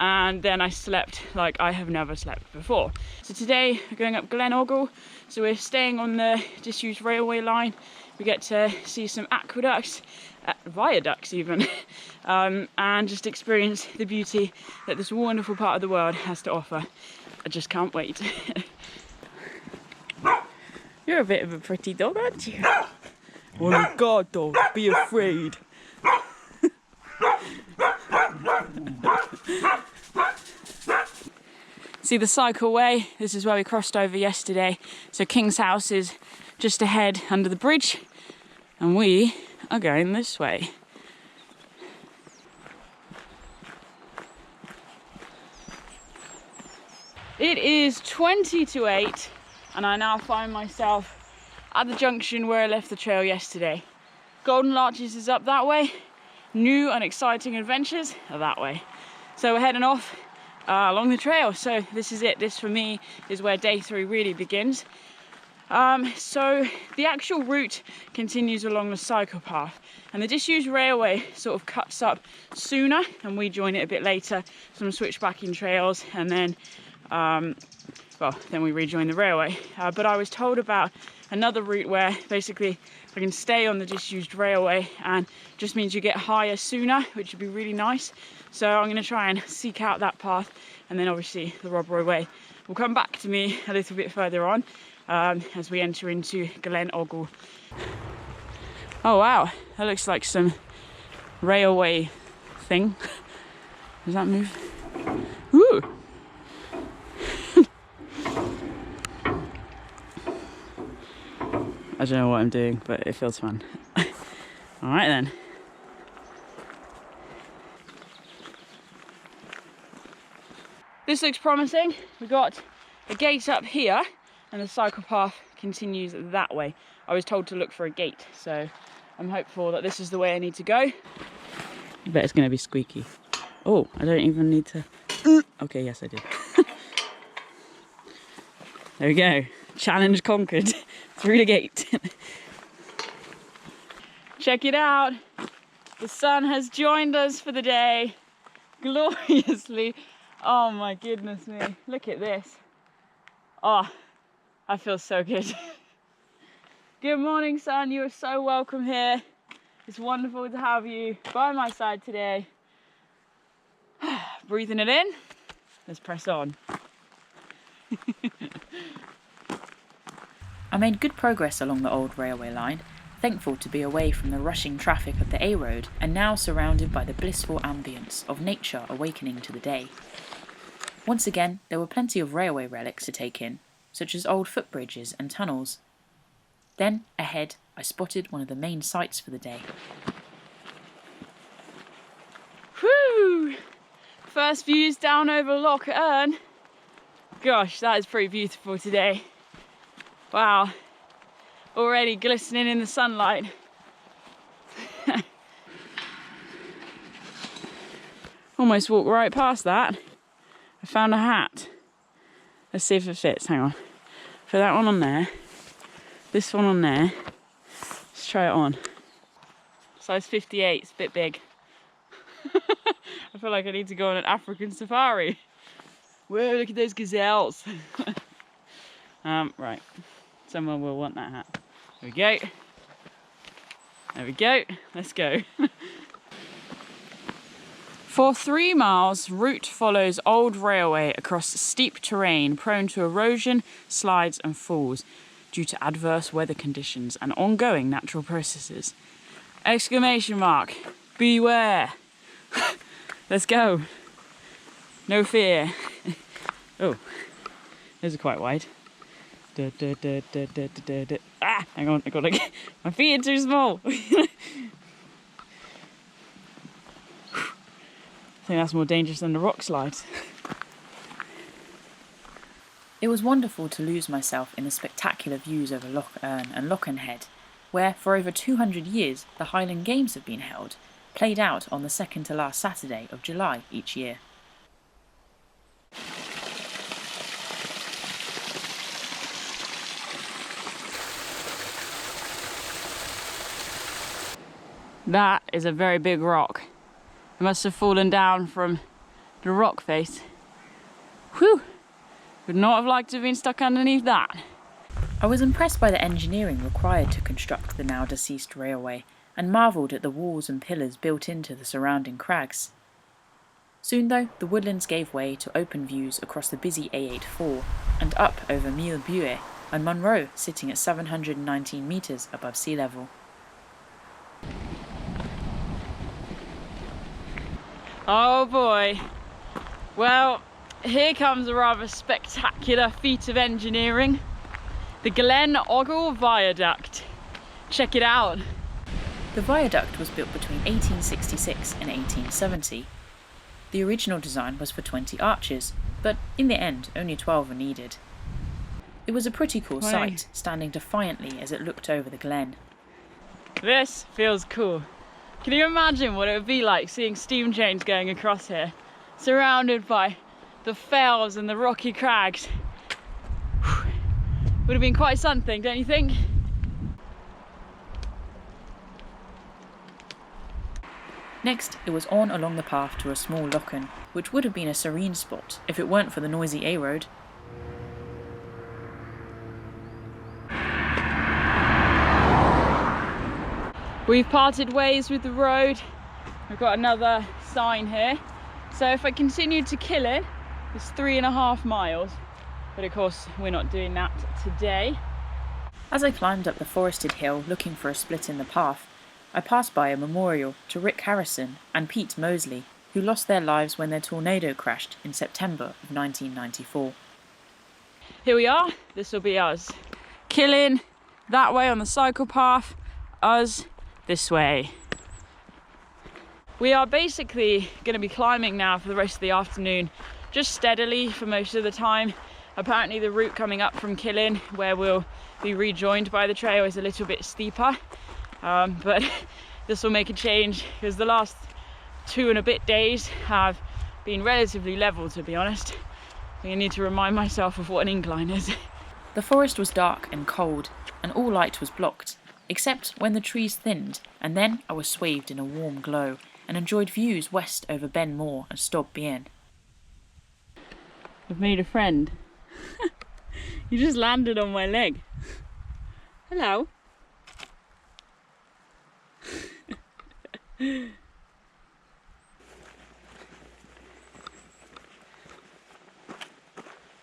and then I slept like I have never slept before. So today we're going up Glen Ogle, so we're staying on the disused railway line. We get to see some aqueducts, viaducts even, and just experience the beauty that this wonderful part of the world has to offer. I just can't wait. You're a bit of a pretty dog, aren't you? Oh my god, dog, be afraid. See the cycleway, this is where we crossed over yesterday. So King's house is just ahead under the bridge, and we are going this way. It is 20 to 8, and I now find myself at the junction where I left the trail yesterday. Golden Larches is up that way, new and exciting adventures are that way. So we're heading off along the trail. So this is it. This for me is where day 3 really begins. So the actual route continues along the cycle path, and the disused railway sort of cuts up sooner, and we join it a bit later. Some switchbacking trails, and then then we rejoin the railway. But I was told about another route where basically I can stay on the disused railway, and just means you get higher sooner, which would be really nice. So I'm going to try and seek out that path, and then obviously the Rob Roy Way will come back to me a little bit further on as we enter into Glen Ogle. Oh wow, that looks like some railway thing. Does that move? Ooh! I don't know what I'm doing, but it feels fun. All right then. This looks promising. We've got a gate up here, and the cycle path continues that way. I was told to look for a gate, so I'm hopeful that this is the way I need to go. I bet it's going to be squeaky. Oh, I don't even need to... Okay, yes I did. There we go. Challenge conquered. Through the gate. Check it out. The sun has joined us for the day. Gloriously. Oh my goodness me. Look at this. Oh, I feel so good. Good morning, sun. You are so welcome here. It's wonderful to have you by my side today. Breathing it in. Let's press on. I made good progress along the old railway line, thankful to be away from the rushing traffic of the A road and now surrounded by the blissful ambience of nature awakening to the day. Once again, there were plenty of railway relics to take in, such as old footbridges and tunnels. Then, ahead, I spotted one of the main sights for the day. Whew! First views down over Loch. Gosh, that is pretty beautiful today. Wow. Already glistening in the sunlight. Almost walked right past that. I found a hat. Let's see if it fits. Hang on. Put that one on there. This one on there. Let's try it on. Size 58, it's a bit big. I feel like I need to go on an African safari. Whoa, look at those gazelles. Right. Someone will want that hat. There we go. There we go. Let's go. For 3 miles, route follows old railway across steep terrain prone to erosion, slides and falls due to adverse weather conditions and ongoing natural processes. Exclamation mark. Beware. Let's go. No fear. Oh, those are quite wide. Ah, hang on, I gotta get my feet are too small. I think that's more dangerous than the rock slides. It was wonderful to lose myself in the spectacular views over Loch and Lochenhead, where for over 200 years the Highland Games have been held, played out on the second to last Saturday of July each year. That is a very big rock. It must have fallen down from the rock face. Whew! Would not have liked to have been stuck underneath that. I was impressed by the engineering required to construct the now deceased railway and marvelled at the walls and pillars built into the surrounding crags. Soon though, the woodlands gave way to open views across the busy A84 and up over Mille Buet and Munro sitting at 719 metres above sea level. Oh boy. Well, here comes a rather spectacular feat of engineering. The Glen Ogle Viaduct. Check it out. The viaduct was built between 1866 and 1870. The original design was for 20 arches, but in the end only 12 were needed. It was a pretty cool sight, standing defiantly as it looked over the glen. This feels cool. Can you imagine what it would be like seeing steam trains going across here, surrounded by the fells and the rocky crags? Would have been quite something, don't you think? Next, it was on along the path to a small lochen, which would have been a serene spot if it weren't for the noisy A road. We've parted ways with the road. We've got another sign here. So if I continue to Killin, it's 3.5 miles. But of course, we're not doing that today. As I climbed up the forested hill looking for a split in the path, I passed by a memorial to Rick Harrison and Pete Mosley, who lost their lives when their tornado crashed in September of 1994. Here we are. This will be us. Killin that way on the cycle path, us this way. We are basically going to be climbing now for the rest of the afternoon, just steadily for most of the time. Apparently the route coming up from Killin, where we'll be rejoined by the trail, is a little bit steeper, but this will make a change because the last 2 and a bit days have been relatively level, to be honest. I think I need to remind myself of what an incline is. The forest was dark and cold, and all light was blocked, except when the trees thinned, and then I was swathed in a warm glow and enjoyed views west over Ben Moor and Stob Bien. I've made a friend. You just landed on my leg. Hello. Hey,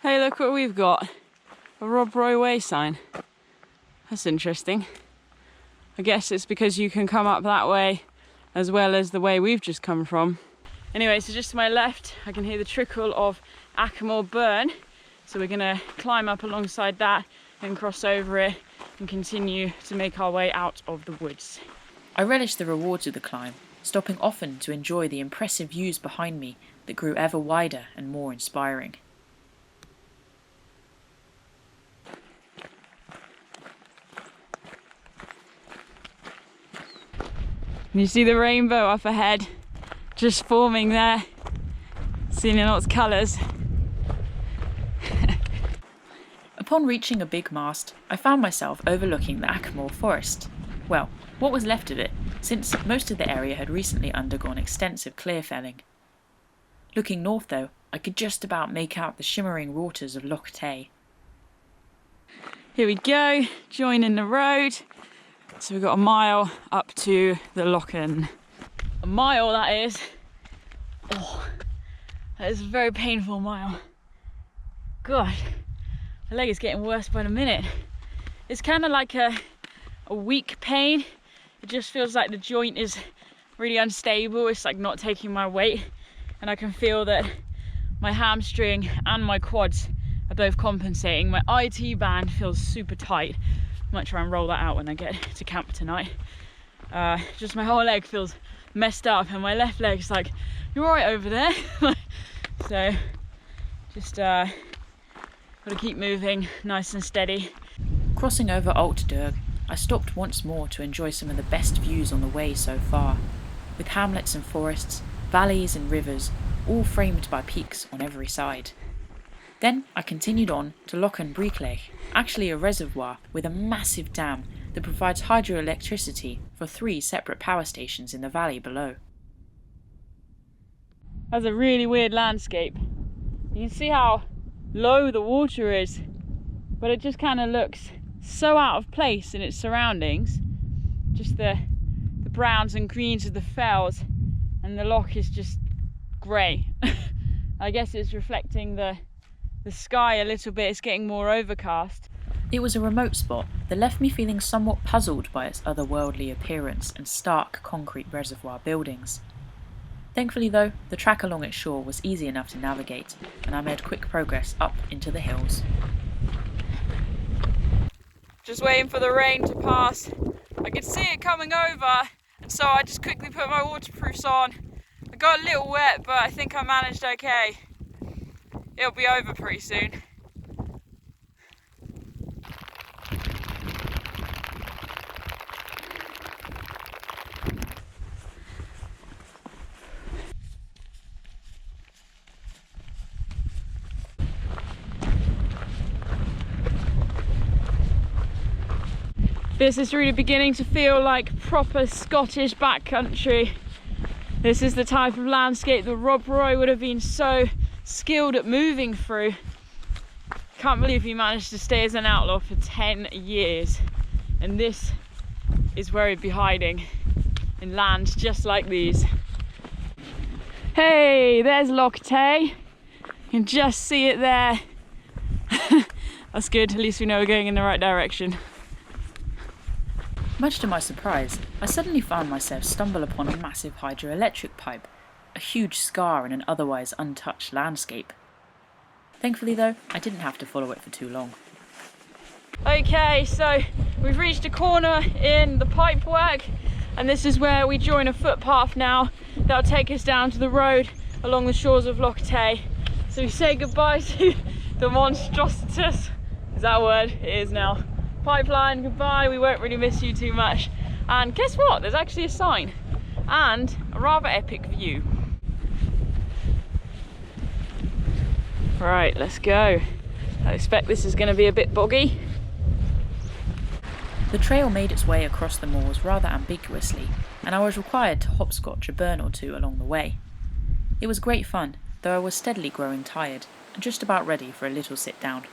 look what we've got. A Rob Roy Way sign. That's interesting. I guess it's because you can come up that way as well as the way we've just come from. Anyway, so just to my left, I can hear the trickle of Achamore Burn. So we're gonna climb up alongside that and cross over it and continue to make our way out of the woods. I relished the rewards of the climb, stopping often to enjoy the impressive views behind me that grew ever wider and more inspiring. Can you see the rainbow up ahead? Just forming there. Seen in lots of colours. Upon reaching a big mast, I found myself overlooking the Achamore forest. Well, what was left of it, since most of the area had recently undergone extensive clear felling. Looking north though, I could just about make out the shimmering waters of Loch. Here we go, joining the road. So we've got a mile up to the Lochen. A mile, that is. Oh, that is a very painful mile. God, my leg is getting worse by the minute. It's kind of like a weak pain. It just feels like the joint is really unstable. It's like not taking my weight. And I can feel that my hamstring and my quads are both compensating. My IT band feels super tight. I might try and roll that out when I get to camp tonight. Just my whole leg feels messed up and my left leg's like, you're all right over there. So just gotta keep moving nice and steady. Crossing over Altdurg, I stopped once more to enjoy some of the best views on the way so far, with hamlets and forests, valleys and rivers, all framed by peaks on every side. Then I continued on to Loch and Brieclech, actually a reservoir with a massive dam that provides hydroelectricity for 3 separate power stations in the valley below. That's a really weird landscape. You can see how low the water is, but it just kind of looks so out of place in its surroundings. Just the browns and greens of the fells, and the loch is just grey. I guess it's reflecting the sky a little bit. It's getting more overcast. It was a remote spot that left me feeling somewhat puzzled by its otherworldly appearance and stark concrete reservoir buildings. Thankfully though, the track along its shore was easy enough to navigate, and I made quick progress up into the hills. Just waiting for the rain to pass. I could see it coming over, and so I just quickly put my waterproofs on. I got a little wet, but I think I managed okay. It'll be over pretty soon. This is really beginning to feel like proper Scottish backcountry. This is the type of landscape that Rob Roy would have been so skilled at moving through. Can't believe he managed to stay as an outlaw for 10 years. And this is where he'd be hiding, in lands just like these. Hey, there's Loch. You can just see it there. That's good, at least we know we're going in the right direction. Much to my surprise, I suddenly found myself stumble upon a massive hydroelectric pipe, a huge scar in an otherwise untouched landscape. Thankfully though, I didn't have to follow it for too long. Okay, so we've reached a corner in the pipework, and this is where we join a footpath now that'll take us down to the road along the shores of Loch. So we say goodbye to the monstrosities, is that a word? It is now. Pipeline, goodbye, we won't really miss you too much. And guess what? There's actually a sign and a rather epic view. Right, let's go. I expect this is going to be a bit boggy. The trail made its way across the moors rather ambiguously, and I was required to hopscotch a burn or two along the way. It was great fun, though I was steadily growing tired and just about ready for a little sit down.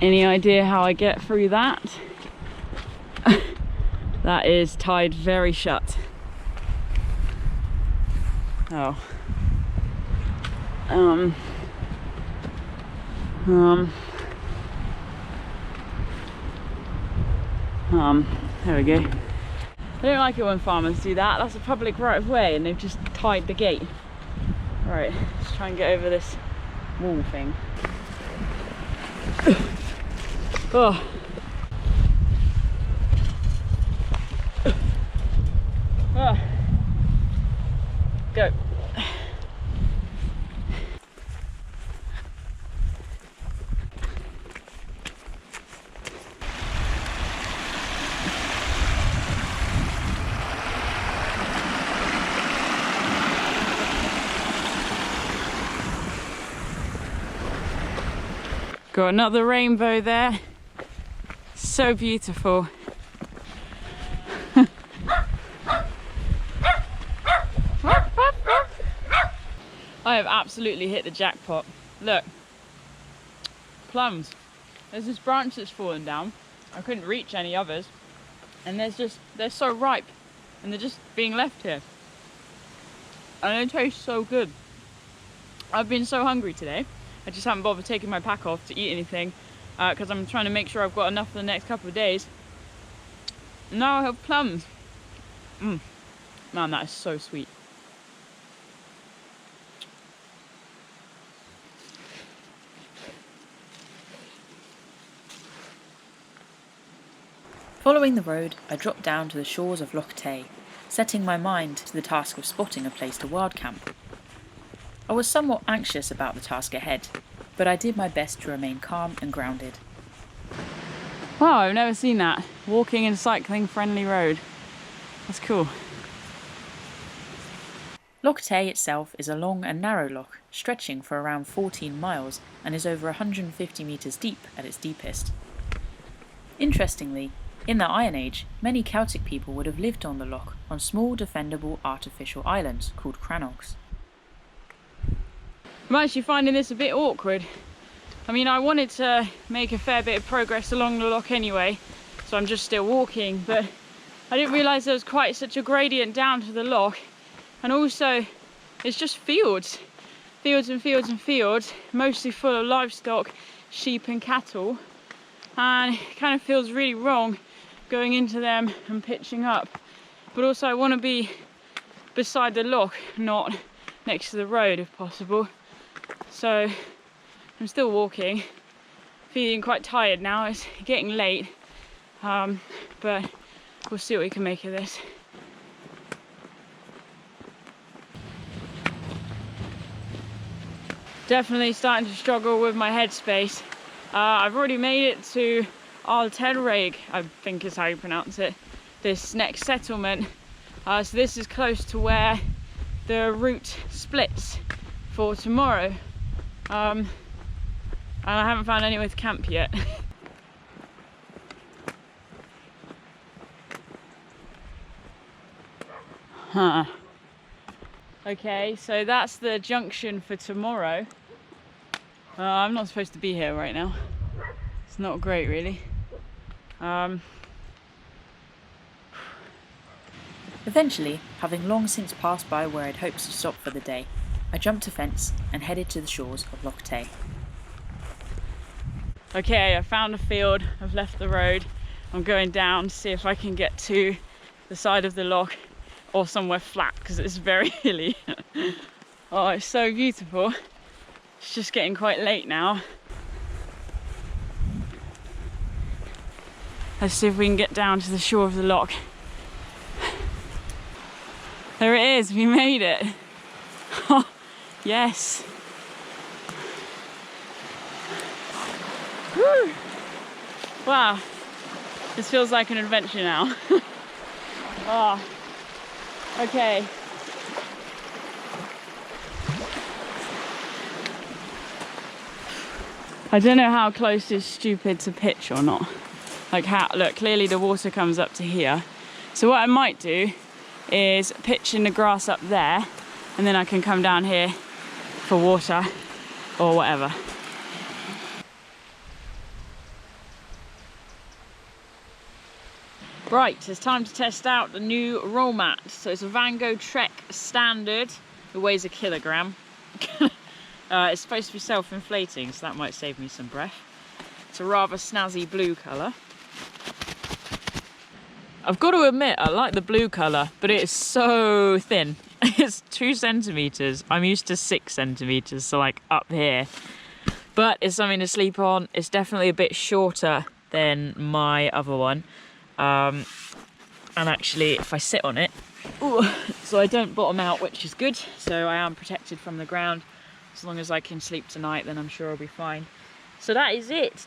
Any idea how I get through that? That is tied very shut. Oh. There we go. I don't like it when farmers do that. That's a public right of way and they've just tied the gate. Right, let's try and get over this wall thing. Oh. Oh. Go. Got another rainbow there. So beautiful. I have absolutely hit the jackpot. Look, plums. There's this branch that's fallen down. I couldn't reach any others. And they're so ripe and they're just being left here. And they taste so good. I've been so hungry today. I just haven't bothered taking my pack off to eat anything because I'm trying to make sure I've got enough for the next couple of days. Now I have plums. Man, that is so sweet. Following the road, I dropped down to the shores of Loch, setting my mind to the task of spotting a place to wild camp. I was somewhat anxious about the task ahead, but I did my best to remain calm and grounded. Wow, I've never seen that. Walking and cycling friendly road. That's cool. Loch Tay itself is a long and narrow loch, stretching for around 14 miles and is over 150 metres deep at its deepest. Interestingly, in the Iron Age, many Celtic people would have lived on the loch on small defendable artificial islands called crannogs. I'm actually finding this a bit awkward. I mean, I wanted to make a fair bit of progress along the loch anyway, so I'm just still walking, but I didn't realise there was quite such a gradient down to the loch. And also, it's just fields. Fields and fields and fields, mostly full of livestock, sheep and cattle. And it kind of feels really wrong going into them and pitching up. But also I want to be beside the loch, not next to the road if possible. So I'm still walking, feeling quite tired now. It's getting late, but we'll see what we can make of this. Definitely starting to struggle with my headspace. I've already made it to Balqhidder, I think is how you pronounce it, this next settlement. So this is close to where the route splits for tomorrow. And I haven't found anywhere to camp yet. Huh. Okay, so that's the junction for tomorrow. I'm not supposed to be here right now. It's not great, really. Eventually, having long since passed by where I'd hoped to stop for the day, I jumped a fence and headed to the shores of Loch Tay. Okay, I found a field, I've left the road. I'm going down to see if I can get to the side of the loch or somewhere flat because it's very hilly. Oh, it's so beautiful. It's just getting quite late now. Let's see if we can get down to the shore of the loch. There it is, we made it. Oh, yes. Woo. Wow, this feels like an adventure now. Oh, okay. I don't know how close is stupid to pitch or not. Like how, look, clearly the water comes up to here. So what I might do is pitch in the grass up there and then I can come down here for water or whatever. Right, it's time to test out the new roll mat. So it's a Van Gogh Trek Standard. It weighs a kilogram. It's supposed to be self-inflating, so that might save me some breath. It's a rather snazzy blue colour. I've got to admit, I like the blue colour, but it's so thin. It's 2 centimetres. I'm used to 6 centimetres, so like up here. But it's something to sleep on. It's definitely a bit shorter than my other one. And actually, if I sit on it, ooh, so I don't bottom out, which is good. So I am protected from the ground. As long as I can sleep tonight, then I'm sure I'll be fine. So that is it.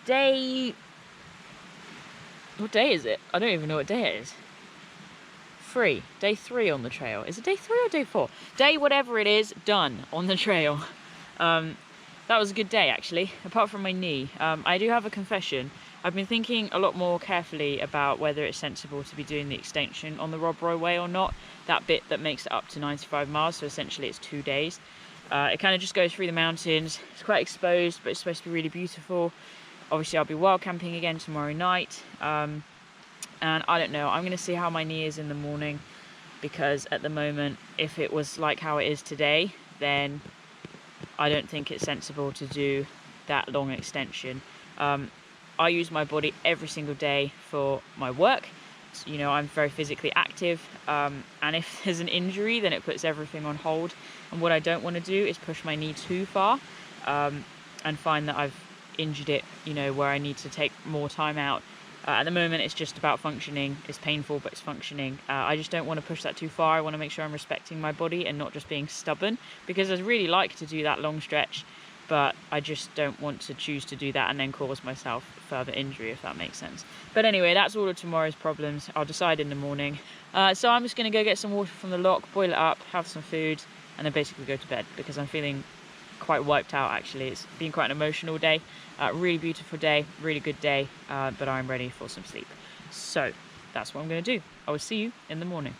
What day is it? I don't even know what day it is. 3. Day 3 on the trail. Is it day 3 or day 4? Day whatever it is, done on the trail. That was a good day, actually, apart from my knee. I do have a confession. I've been thinking a lot more carefully about whether it's sensible to be doing the extension on the Rob Roy Way or not. That bit that makes it up to 95 miles, so essentially it's 2 days. It kind of just goes through the mountains. It's quite exposed, but it's supposed to be really beautiful. Obviously, I'll be wild camping again tomorrow night. And I don't know, I'm going to see how my knee is in the morning, because at the moment, if it was like how it is today, then I don't think it's sensible to do that long extension. I use my body every single day for my work. You know, I'm very physically active, and if there's an injury, then it puts everything on hold. And what I don't want to do is push my knee too far and find that I've injured it, you know, where I need to take more time out. At the moment, it's just about functioning. It's painful, but it's functioning. I just don't want to push that too far. I want to make sure I'm respecting my body and not just being stubborn, because I'd really like to do that long stretch, but I just don't want to choose to do that and then cause myself further injury, if that makes sense. But anyway, that's all of tomorrow's problems. I'll decide in the morning. So I'm just going to go get some water from the loch, boil it up, have some food, and then basically go to bed, because I'm feeling quite wiped out, actually. It's been quite an emotional day. Really beautiful day, really good day, but I'm ready for some sleep. So that's what I'm going to do. I will see you in the morning.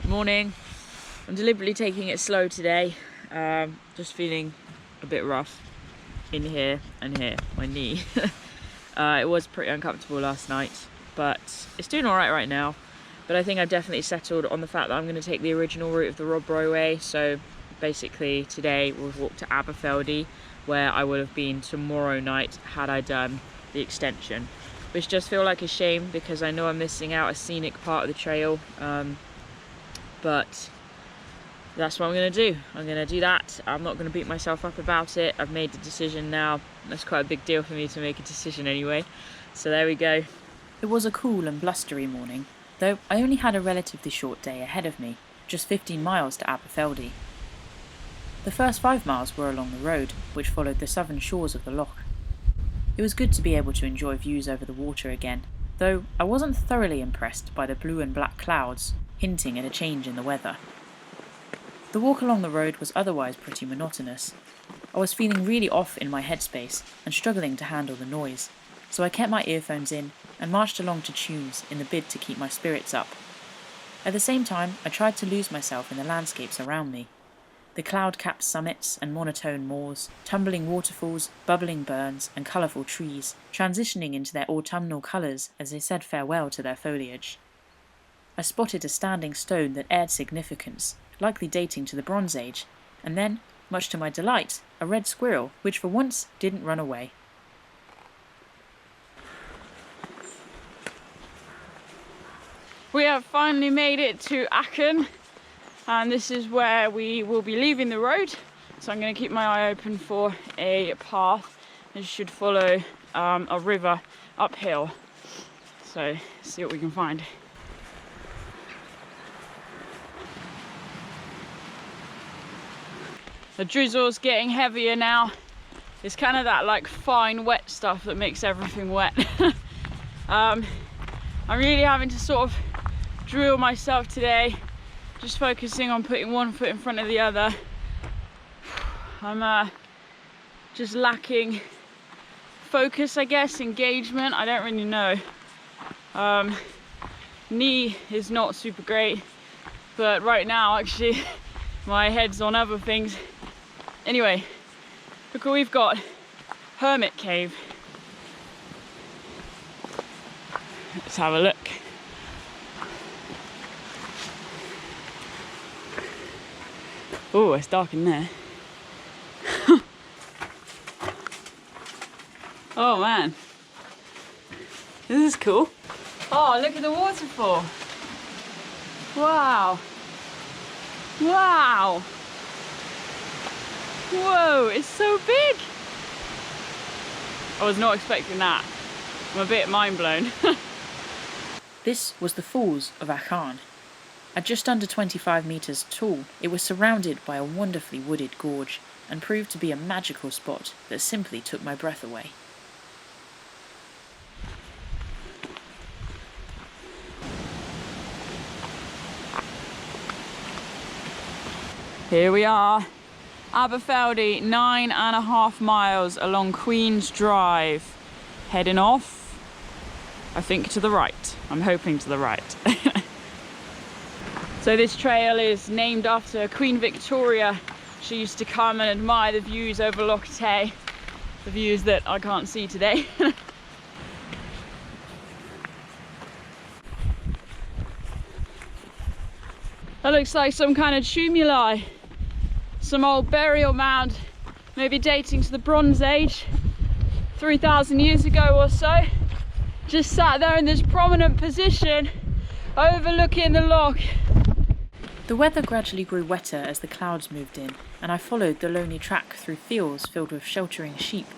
Morning. I'm deliberately taking it slow today. Just feeling a bit rough in here and here, my knee. It was pretty uncomfortable last night, but it's doing all right now. But I think I've definitely settled on the fact that I'm going to take the original route of the Rob Roy Way. So basically today we'll walk to Aberfeldy, where I would have been tomorrow night had I done the extension, which does feel like a shame, because I know I'm missing out a scenic part of the trail. But that's what I'm going to do. I'm going to do that. I'm not going to beat myself up about it. I've made the decision now. That's quite a big deal for me to make a decision anyway. So there we go. It was a cool and blustery morning, though I only had a relatively short day ahead of me, just 15 miles to Aberfeldy. The first 5 miles were along the road, which followed the southern shores of the Loch. It was good to be able to enjoy views over the water again, though I wasn't thoroughly impressed by the blue and black clouds, hinting at a change in the weather. The walk along the road was otherwise pretty monotonous. I was feeling really off in my headspace and struggling to handle the noise, so I kept my earphones in and marched along to tunes in the bid to keep my spirits up. At the same time, I tried to lose myself in the landscapes around me. The cloud-capped summits and monotone moors, tumbling waterfalls, bubbling burns, and colourful trees, transitioning into their autumnal colours as they said farewell to their foliage. I spotted a standing stone that aired significance, likely dating to the Bronze Age, and then, much to my delight, a red squirrel, which for once didn't run away. We have finally made it to Aachen, and this is where we will be leaving the road. So I'm going to keep my eye open for a path that should follow a river uphill. So see what we can find. The drizzle's getting heavier now. It's kind of that like fine wet stuff that makes everything wet. I'm really having to sort of drill myself today, just focusing on putting one foot in front of the other. I'm just lacking focus, I guess, engagement. I don't really know. Knee is not super great, but right now actually my head's on other things. Anyway, look what we've got. Hermit cave. Let's have a look. Oh, it's dark in there. Oh man, this is cool. Oh, look at the waterfall. Wow. Wow. Whoa, it's so big. I was not expecting that. I'm a bit mind blown. This was the Falls of Achan. At just under 25 metres tall, it was surrounded by a wonderfully wooded gorge and proved to be a magical spot that simply took my breath away. Here we are, Aberfeldy, 9.5 miles along Queen's Drive. Heading off, I think to the right. I'm hoping to the right. So this trail is named after Queen Victoria. She used to come and admire the views over Loch, the views that I can't see today. That looks like some kind of tumuli. Some old burial mound, maybe dating to the Bronze Age, 3,000 years ago or so. Just sat there in this prominent position, overlooking the loch. The weather gradually grew wetter as the clouds moved in, and I followed the lonely track through fields filled with sheltering sheep,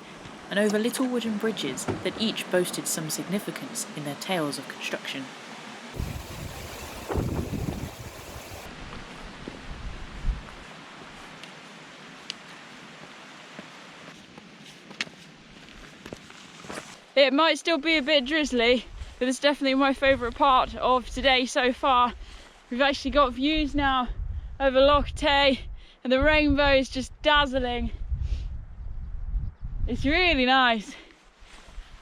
and over little wooden bridges that each boasted some significance in their tales of construction. It might still be a bit drizzly, but it's definitely my favourite part of today so far. We've actually got views now over Loch, and the rainbow is just dazzling. It's really nice.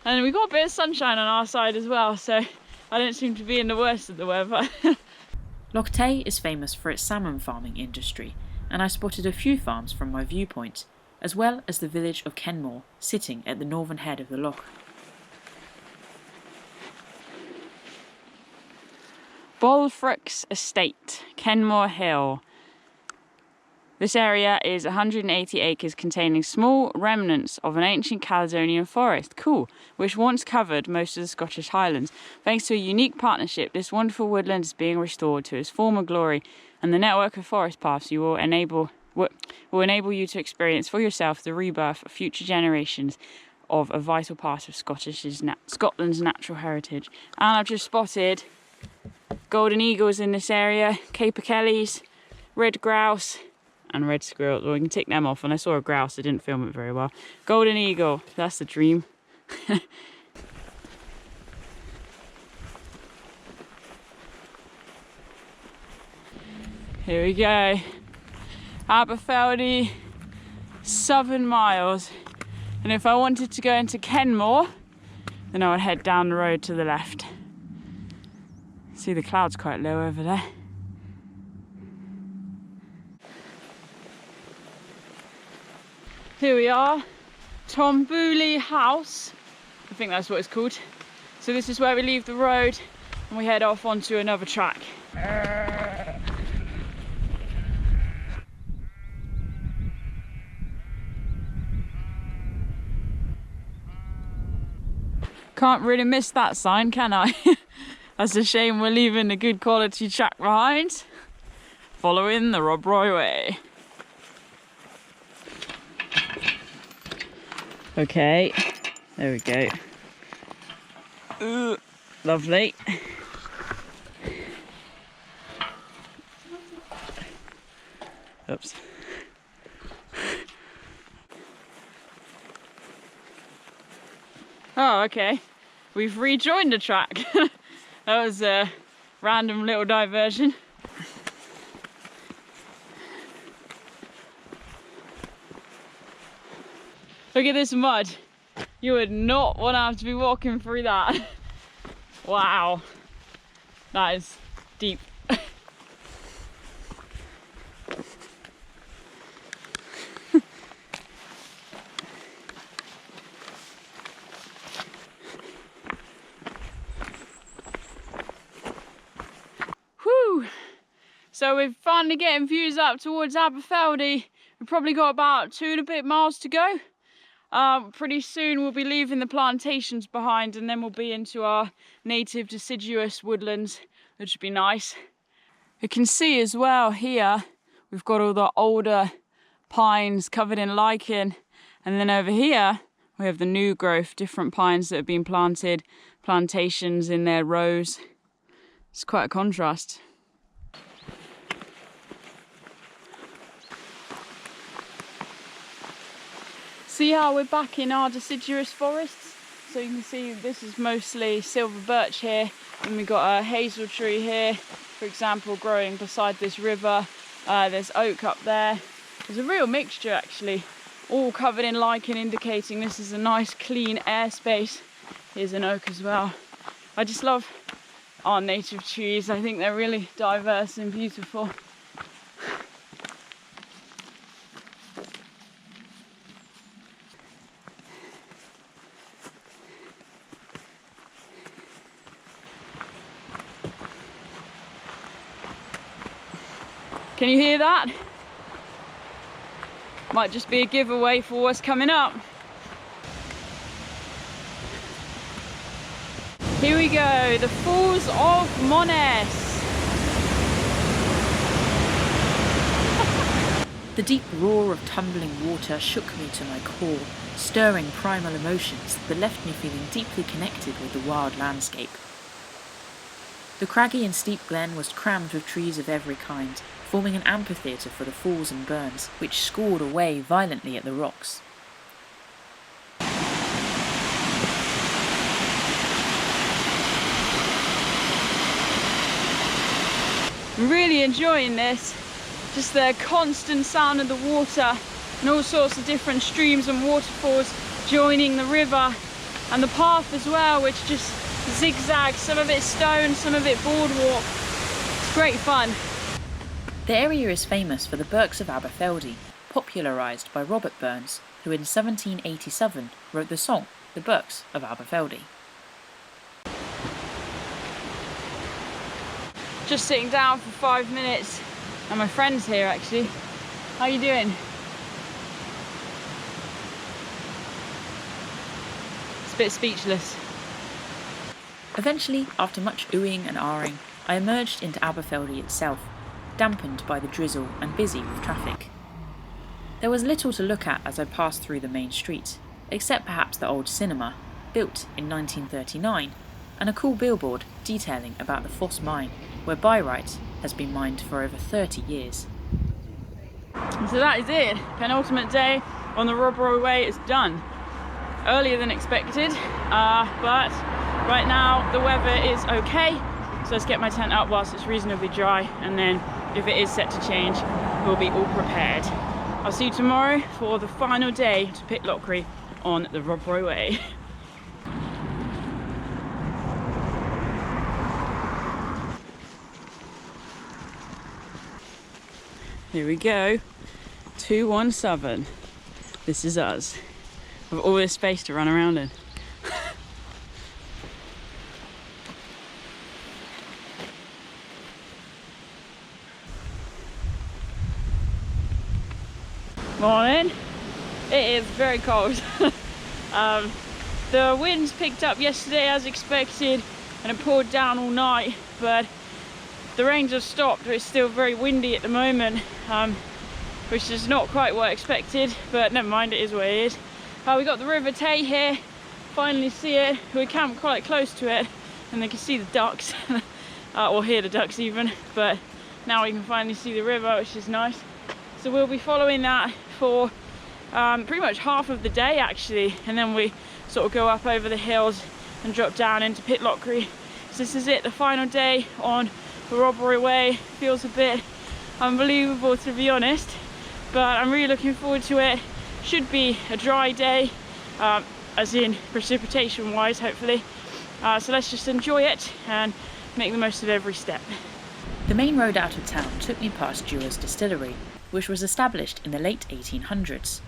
And we've got a bit of sunshine on our side as well, so I don't seem to be in the worst of the weather. Loch is famous for its salmon farming industry, and I spotted a few farms from my viewpoint, as well as the village of Kenmore, sitting at the northern head of the loch. Balqhidder's estate, Kenmore Hill. This area is 180 acres containing small remnants of an ancient Caledonian forest, cool, which once covered most of the Scottish Highlands. Thanks to a unique partnership, this wonderful woodland is being restored to its former glory, and the network of forest paths will enable you to experience for yourself the rebirth of future generations of a vital part of Scotland's natural heritage. And I've just spotted golden eagles in this area, capercaillies, red grouse and red squirrels. Well, we can tick them off. And I saw a grouse, I didn't film it very well. Golden eagle, that's the dream. Here we go, Aberfeldy, 7 miles. And if I wanted to go into Kenmore, then I would head down the road to the left. See, the cloud's quite low over there. Here we are, Tombooley House. I think that's what it's called. So this is where we leave the road and we head off onto another track. Can't really miss that sign, can I? That's a shame we're leaving a good quality track behind. Following the Rob Roy Way. Okay, there we go. Ooh, lovely. Oops. Oh, okay. We've rejoined the track. That was a random little diversion. Look at this mud. You would not want to have to be walking through that. Wow. That is deep. So we're finally getting views up towards Aberfeldy. We've probably got about 2 and a bit miles to go. Pretty soon we'll be leaving the plantations behind, and then we'll be into our native deciduous woodlands, which would be nice. You can see as well here, we've got all the older pines covered in lichen, and then over here we have the new growth, different pines that have been planted, plantations in their rows. It's quite a contrast. See how we're back in our deciduous forests? So you can see this is mostly silver birch here, and we've got a hazel tree here, for example, growing beside this river. There's oak up there. There's a real mixture actually, all covered in lichen, indicating this is a nice clean airspace. Here's an oak as well. I just love our native trees. I think they're really diverse and beautiful. Can you hear that? Might just be a giveaway for what's coming up. Here we go, the Falls of Moness. The deep roar of tumbling water shook me to my core, stirring primal emotions that left me feeling deeply connected with the wild landscape. The craggy and steep glen was crammed with trees of every kind, forming an amphitheatre for the falls and burns, which scored away violently at the rocks. I'm really enjoying this. Just the constant sound of the water and all sorts of different streams and waterfalls joining the river, and the path as well, which just zigzags, some of it stone, some of it boardwalk. It's great fun. The area is famous for the Birks of Aberfeldy, popularised by Robert Burns, who in 1787 wrote the song The Birks of Aberfeldy. Just sitting down for 5 minutes, and my friend's here actually. How you doing? It's a bit speechless. Eventually, after much oohing and ahhing, I emerged into Aberfeldy itself, dampened by the drizzle and busy with traffic. There was little to look at as I passed through the main street, except perhaps the old cinema, built in 1939, and a cool billboard detailing about the Foss mine, where byrite has been mined for over 30 years. So that is it. Penultimate day on the Rob Way is done. Earlier than expected, but right now the weather is okay. So let's get my tent up whilst it's reasonably dry, and then if it is set to change, we'll be all prepared. I'll see you tomorrow for the final day to Pitlochry on the Rob Way. Here we go, 217. This is us. With all this space to run around in. Morning. It is very cold. The winds picked up yesterday as expected, and it poured down all night, but the rain just stopped. It's still very windy at the moment, which is not quite what I expected, but never mind, it is what it is. We got the River Tay here, finally see it. We camped quite close to it, and they can see the ducks, or hear the ducks even, but now we can finally see the river, which is nice. So we'll be following that for pretty much half of the day actually, and then we sort of go up over the hills and drop down into Pitlochry. So this is it, the final day on the Rob Way. Feels a bit unbelievable to be honest, but I'm really looking forward to it. Should be a dry day, as in precipitation wise hopefully. So let's just enjoy it and make the most of every step. The main road out of town took me past Dewar's distillery, which was established in the late 1800s.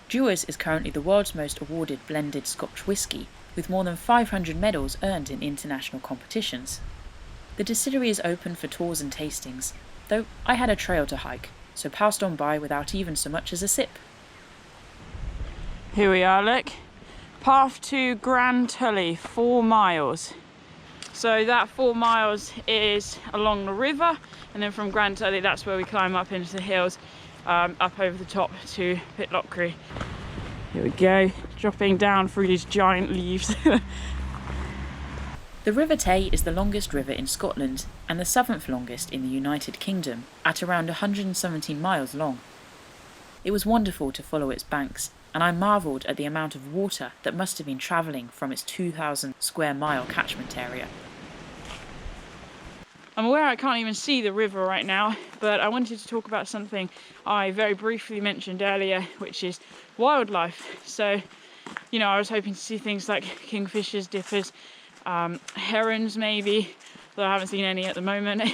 Dewar's is currently the world's most awarded blended Scotch whisky, with more than 500 medals earned in international competitions. The distillery is open for tours and tastings, though I had a trail to hike, so passed on by without even so much as a sip. Here we are, look. Path to Grand Tully, 4 miles. So that 4 miles is along the river, and then from Grand Tully, that's where we climb up into the hills, up over the top to Pitlochry. Here we go, dropping down through these giant leaves. The River Tay is the longest river in Scotland and the 7th longest in the United Kingdom, at around 117 miles long. It was wonderful to follow its banks, and I marvelled at the amount of water that must have been travelling from its 2,000 square mile catchment area. I'm aware I can't even see the river right now, but I wanted to talk about something I very briefly mentioned earlier, which is wildlife. So, you know, I was hoping to see things like kingfishers, dippers, herons maybe, though I haven't seen any at the moment.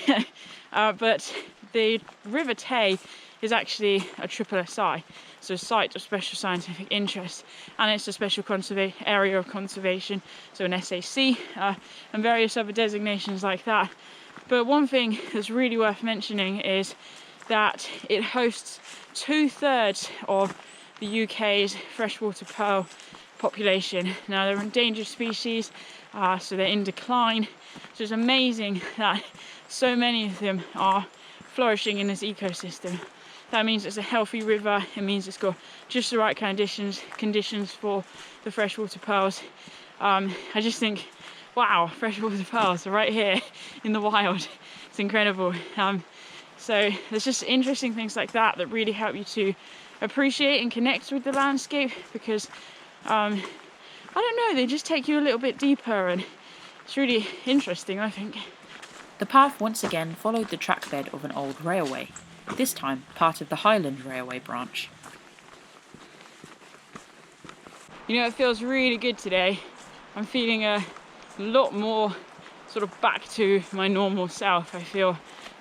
But the River Tay is actually a SSSI, so a Site of Special Scientific Interest, and it's a special area of conservation, so an SAC, and various other designations like that. But one thing that's really worth mentioning is that it hosts 2/3 of the UK's freshwater pearl population. Now, they're endangered species, so they're in decline, so it's amazing that so many of them are flourishing in this ecosystem. That means it's a healthy river, it means it's got just the right conditions for the freshwater pearls. I just think, wow, freshwater pearls are right here in the wild. It's incredible. So there's just interesting things like that that really help you to appreciate and connect with the landscape, because I don't know, they just take you a little bit deeper, and it's really interesting, I think. The path once again followed the trackbed of an old railway, this time part of the Highland Railway branch. You know, it feels really good today. I'm feeling a lot more sort of back to my normal self. I feel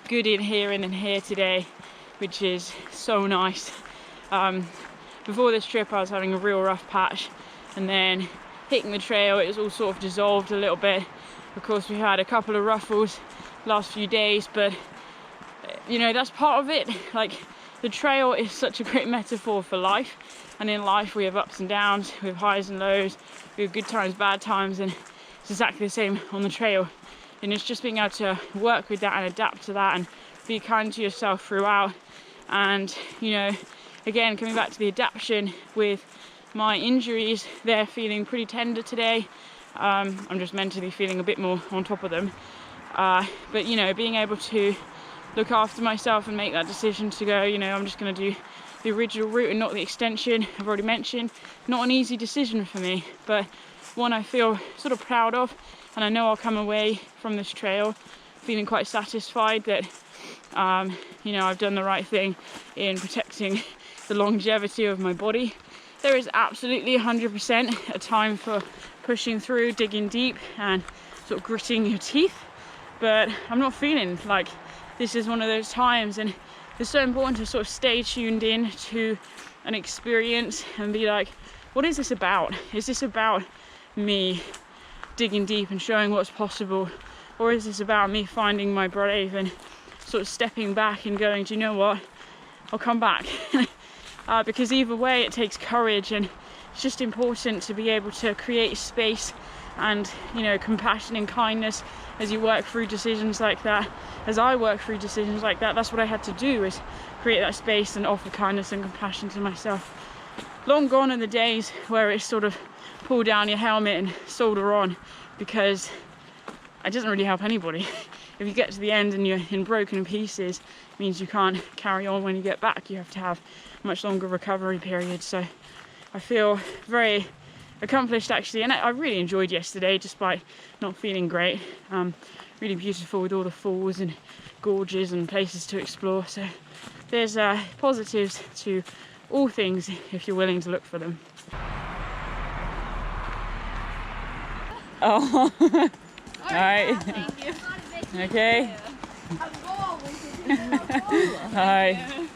good in here and in here today, which is so nice. Before this trip I was having a real rough patch, and then hitting the trail it was all sort of dissolved a little bit. Of course, we've had a couple of ruffles last few days, but you know, that's part of it. Like, the trail is such a great metaphor for life, and in life we have ups and downs, we have highs and lows, we have good times, bad times, and it's exactly the same on the trail. And it's just being able to work with that and adapt to that and be kind to yourself throughout. And you know, again, coming back to the adaptation with my injuries, they're feeling pretty tender today. I'm just mentally feeling a bit more on top of them. But you know, being able to look after myself and make that decision to go, you know, I'm just going to do the original route and not the extension I've already mentioned. Not an easy decision for me, but one I feel sort of proud of, and I know I'll come away from this trail feeling quite satisfied that you know, I've done the right thing in protecting the longevity of my body. There is absolutely 100% a time for pushing through, digging deep and sort of gritting your teeth, but I'm not feeling like this is one of those times, and it's so important to sort of stay tuned in to an experience and be like, what is this about? Is this about me digging deep and showing what's possible, or is this about me finding my brave and sort of stepping back and going, do you know what, I'll come back? Because either way it takes courage, and it's just important to be able to create space and, you know, compassion and kindness as you work through decisions like that. As I work through decisions like that, that's what I had to do, is create that space and offer kindness and compassion to myself. Long gone are the days where it's sort of pull down your helmet and soldier on, because it doesn't really help anybody. If you get to the end and you're in broken pieces, it means you can't carry on when you get back. You have to have a much longer recovery period. So I feel very accomplished actually, and I really enjoyed yesterday despite not feeling great. Really beautiful with all the falls and gorges and places to explore. So there's positives to all things if you're willing to look for them. Oh, all right. Thank you. Okay. Hi.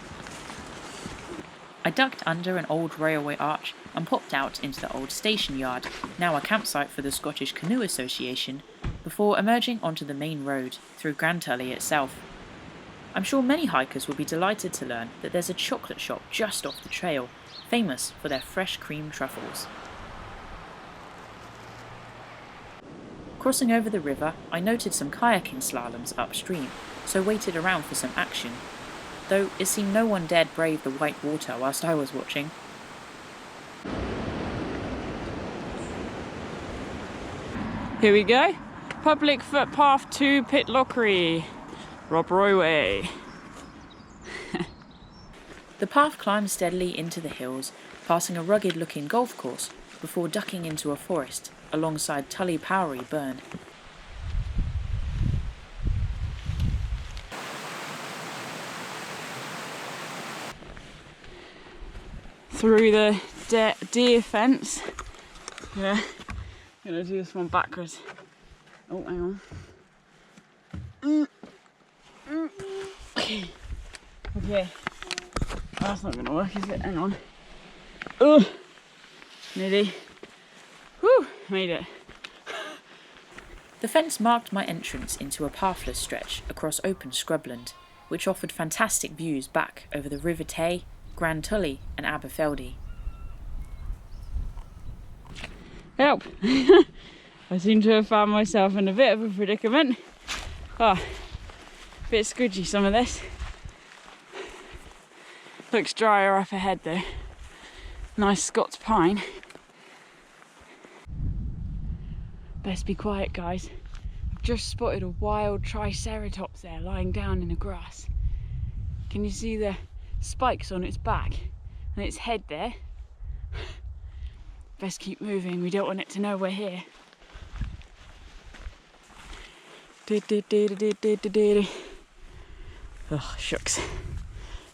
I ducked under an old railway arch and popped out into the old station yard, now a campsite for the Scottish Canoe Association, before emerging onto the main road through Grand Tully itself. I'm sure many hikers will be delighted to learn that there's a chocolate shop just off the trail, famous for their fresh cream truffles. Crossing over the river, I noted some kayaking slaloms upstream, so waited around for some action, though it seemed no one dared brave the white water whilst I was watching. Here we go. Public footpath to Pitlochry, Rob Roy Way. The path climbed steadily into the hills, passing a rugged-looking golf course before ducking into a forest alongside Tully Powery Burn. Through the deer fence. Yeah, I'm gonna do this one backwards. Oh, hang on. Okay. Okay. Oh, that's not gonna work, is it? Hang on. Oh, nearly. Whew, made it. The fence marked my entrance into a pathless stretch across open scrubland, which offered fantastic views back over the River Tay, Grand Tully and Aberfeldy. Help! I seem to have found myself in a bit of a predicament. Ah, a bit squidgy some of this. Looks drier up ahead though. Nice Scots pine. Best be quiet, guys. I've just spotted a wild triceratops there lying down in the grass. Can you see the spikes on its back and its head there? Best keep moving, we don't want it to know we're here. Oh, shucks.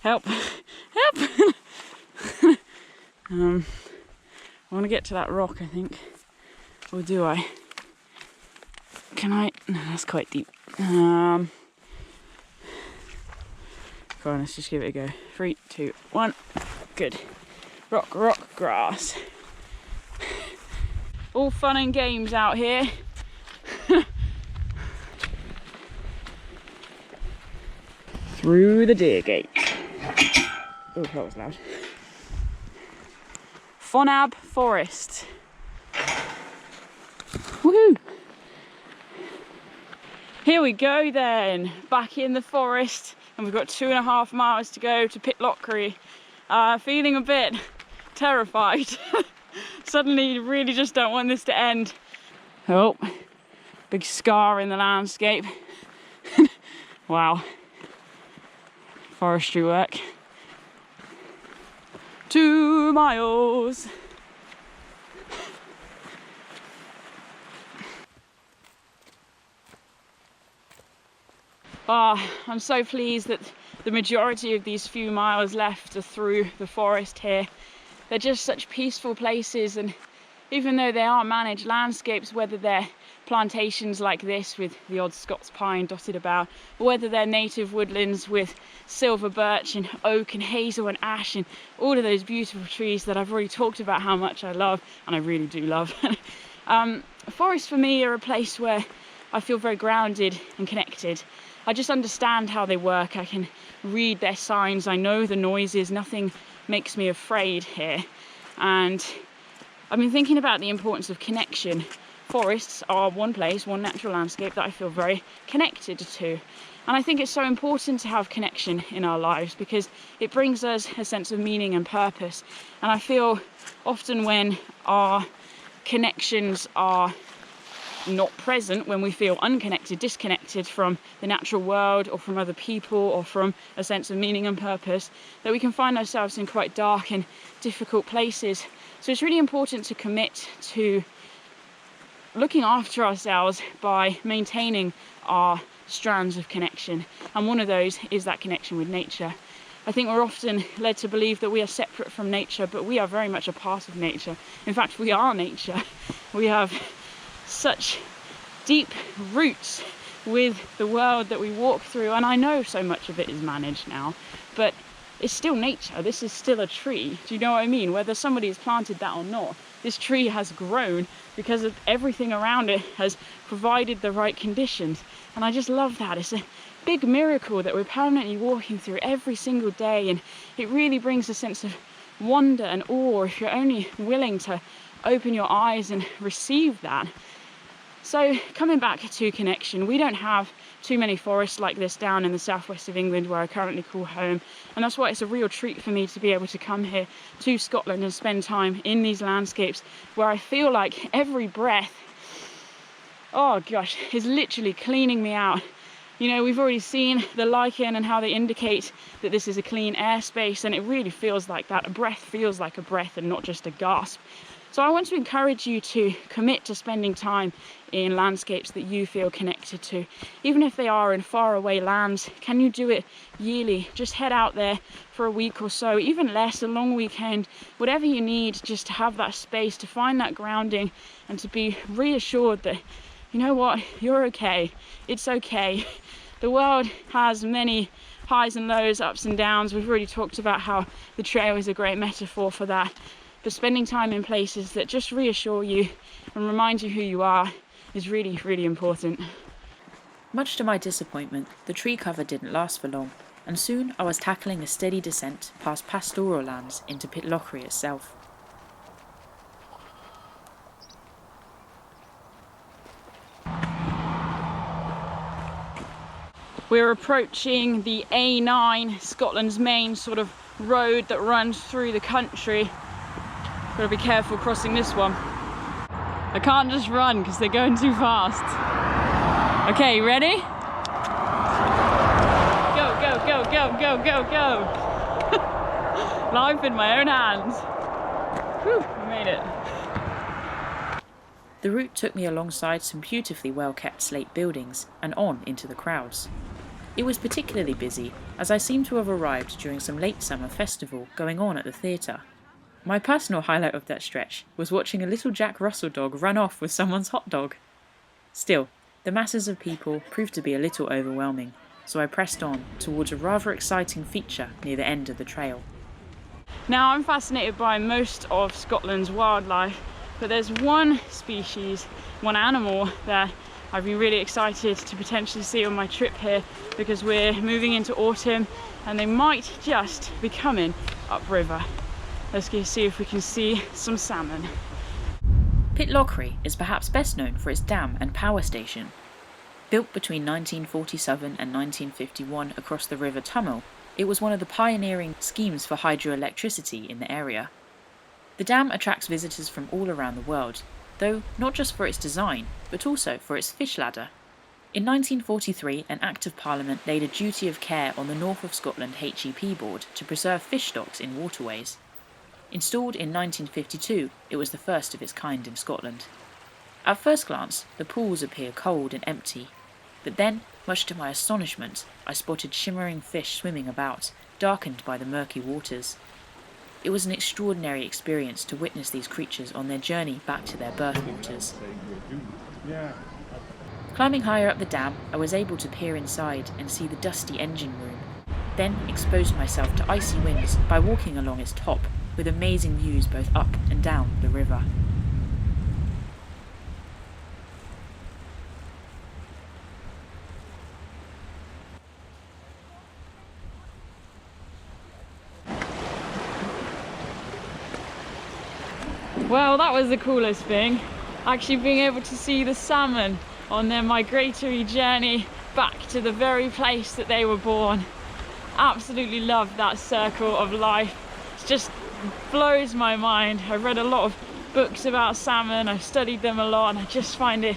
Help! Help! I want to get to that rock, I think. Or do I? Can I? No, that's quite deep. Go on, let's just give it a go. 3, 2, 1. Good. Rock, rock, grass. All fun and games out here. Through the deer gate. Oh, that was loud. Fonab Forest. Woohoo! Here we go then, back in the forest, and we've got 2.5 miles to go to Pitlochry. Feeling a bit terrified. Suddenly really just don't want this to end. Oh, big scar in the landscape. Wow. Forestry work. 2 miles. I'm so pleased that the majority of these few miles left are through the forest here. They're just such peaceful places, and even though they are managed landscapes, whether they're plantations like this with the odd Scots pine dotted about, or whether they're native woodlands with silver birch and oak and hazel and ash and all of those beautiful trees that I've already talked about how much I love, and I really do love. Forests for me are a place where I feel very grounded and connected. I just understand how they work. I can read their signs. I know the noises. Nothing makes me afraid here. And I've been thinking about the importance of connection. Forests are one place, one natural landscape that I feel very connected to. And I think it's so important to have connection in our lives because it brings us a sense of meaning and purpose. And I feel often when our connections are not present, when we feel unconnected, disconnected from the natural world or from other people or from a sense of meaning and purpose, that we can find ourselves in quite dark and difficult places. So it's really important to commit to looking after ourselves by maintaining our strands of connection, and one of those is that connection with nature. I think we're often led to believe that we are separate from nature, but we are very much a part of nature. In fact, we are nature. We have such deep roots with the world that we walk through, and I know so much of it is managed now, but it's still nature. This is still a tree. Do you know what I mean? Whether somebody has planted that or not, this tree has grown because of everything around it has provided the right conditions, and I just love that. It's a big miracle that we're permanently walking through every single day, and it really brings a sense of wonder and awe if you're only willing to open your eyes and receive that. So coming back to connection, we don't have too many forests like this down in the southwest of England where I currently call home, and that's why it's a real treat for me to be able to come here to Scotland and spend time in these landscapes where I feel like every breath, oh gosh, is literally cleaning me out. You know, we've already seen the lichen and how they indicate that this is a clean airspace, and it really feels like that. A breath feels like a breath and not just a gasp. So I want to encourage you to commit to spending time in landscapes that you feel connected to. Even if they are in faraway lands, can you do it yearly? Just head out there for a week or so, even less, a long weekend, whatever you need, just to have that space, to find that grounding and to be reassured that, you know what, you're okay. It's okay. The world has many highs and lows, ups and downs. We've already talked about how the trail is a great metaphor for that. But spending time in places that just reassure you and remind you who you are is really, really important. Much to my disappointment, the tree cover didn't last for long, and soon I was tackling a steady descent past pastoral lands into Pitlochry itself. We're approaching the A9, Scotland's main sort of road that runs through the country. Gotta be careful crossing this one. I can't just run because they're going too fast. Okay, ready? Go, go, go, go, go, go, go. Life in my own hands. Whew, we made it. The route took me alongside some beautifully well-kept slate buildings and on into the crowds. It was particularly busy, as I seemed to have arrived during some late summer festival going on at the theatre. My personal highlight of that stretch was watching a little Jack Russell dog run off with someone's hot dog. Still, the masses of people proved to be a little overwhelming, so I pressed on towards a rather exciting feature near the end of the trail. Now, I'm fascinated by most of Scotland's wildlife, but there's one species, one animal that I've been really excited to potentially see on my trip here, because we're moving into autumn and they might just be coming upriver. Let's go see if we can see some salmon. Pitlochry is perhaps best known for its dam and power station. Built between 1947 and 1951 across the River Tummel, it was one of the pioneering schemes for hydroelectricity in the area. The dam attracts visitors from all around the world, though not just for its design, but also for its fish ladder. In 1943, an Act of Parliament laid a duty of care on the North of Scotland HEP Board to preserve fish stocks in waterways. Installed in 1952, it was the first of its kind in Scotland. At first glance, the pools appear cold and empty, but then, much to my astonishment, I spotted shimmering fish swimming about, darkened by the murky waters. It was an extraordinary experience to witness these creatures on their journey back to their birth waters. Climbing higher up the dam, I was able to peer inside and see the dusty engine room, then exposed myself to icy winds by walking along its top, with amazing views both up and down the river. Well, that was the coolest thing, actually being able to see the salmon on their migratory journey back to the very place that they were born. Absolutely loved that circle of life. It just blows my mind. I've read a lot of books about salmon, I've studied them a lot, and I just find it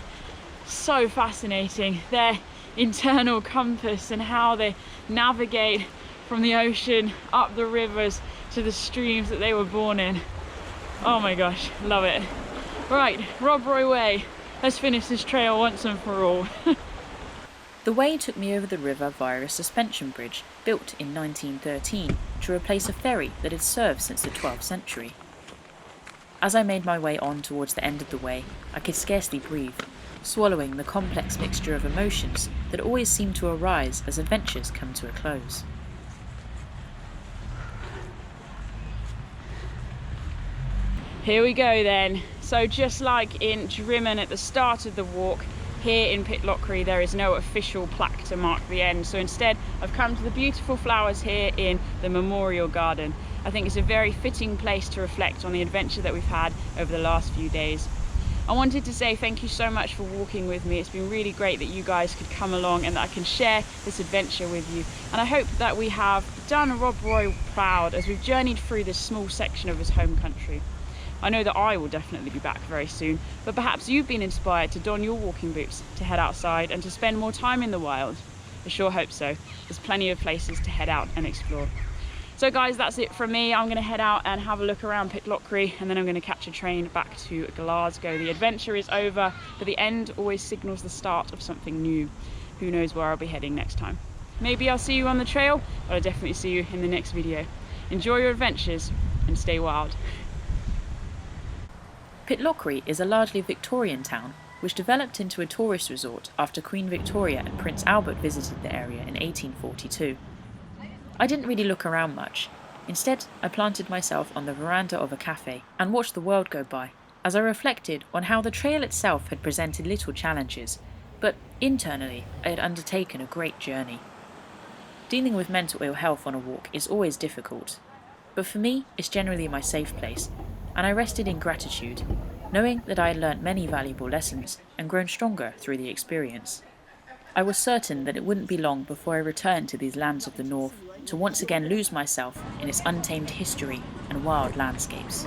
so fascinating, their internal compass and how they navigate from the ocean up the rivers to the streams that they were born in. Oh my gosh, love it. Right, Rob Roy Way, let's finish this trail once and for all. The way took me over the river via a suspension bridge built in 1913 to replace a ferry that had served since the 12th century. As I made my way on towards the end of the way, I could scarcely breathe, swallowing the complex mixture of emotions that always seem to arise as adventures come to a close. Here we go then. So just like in Drymen at the start of the walk, here in Pitlochry there is no official plaque to mark the end, so instead I've come to the beautiful flowers here in the Memorial Garden. I think it's a very fitting place to reflect on the adventure that we've had over the last few days. I wanted to say thank you so much for walking with me. It's been really great that you guys could come along and that I can share this adventure with you. And I hope that we have done Rob Roy proud as we've journeyed through this small section of his home country. I know that I will definitely be back very soon, but perhaps you've been inspired to don your walking boots, to head outside and to spend more time in the wild. I sure hope so. There's plenty of places to head out and explore. So guys, that's it from me. I'm going to head out and have a look around Pitlochry, and then I'm going to catch a train back to Glasgow. The adventure is over, but the end always signals the start of something new. Who knows where I'll be heading next time. Maybe I'll see you on the trail, but I'll definitely see you in the next video. Enjoy your adventures and stay wild. Pitlochry is a largely Victorian town, which developed into a tourist resort after Queen Victoria and Prince Albert visited the area in 1842. I didn't really look around much. Instead, I planted myself on the veranda of a cafe and watched the world go by, as I reflected on how the trail itself had presented little challenges, but internally I had undertaken a great journey. Dealing with mental ill health on a walk is always difficult, but for me it's generally my safe place, and I rested in gratitude, knowing that I had learnt many valuable lessons and grown stronger through the experience. I was certain that it wouldn't be long before I returned to these lands of the north, to once again lose myself in its untamed history and wild landscapes.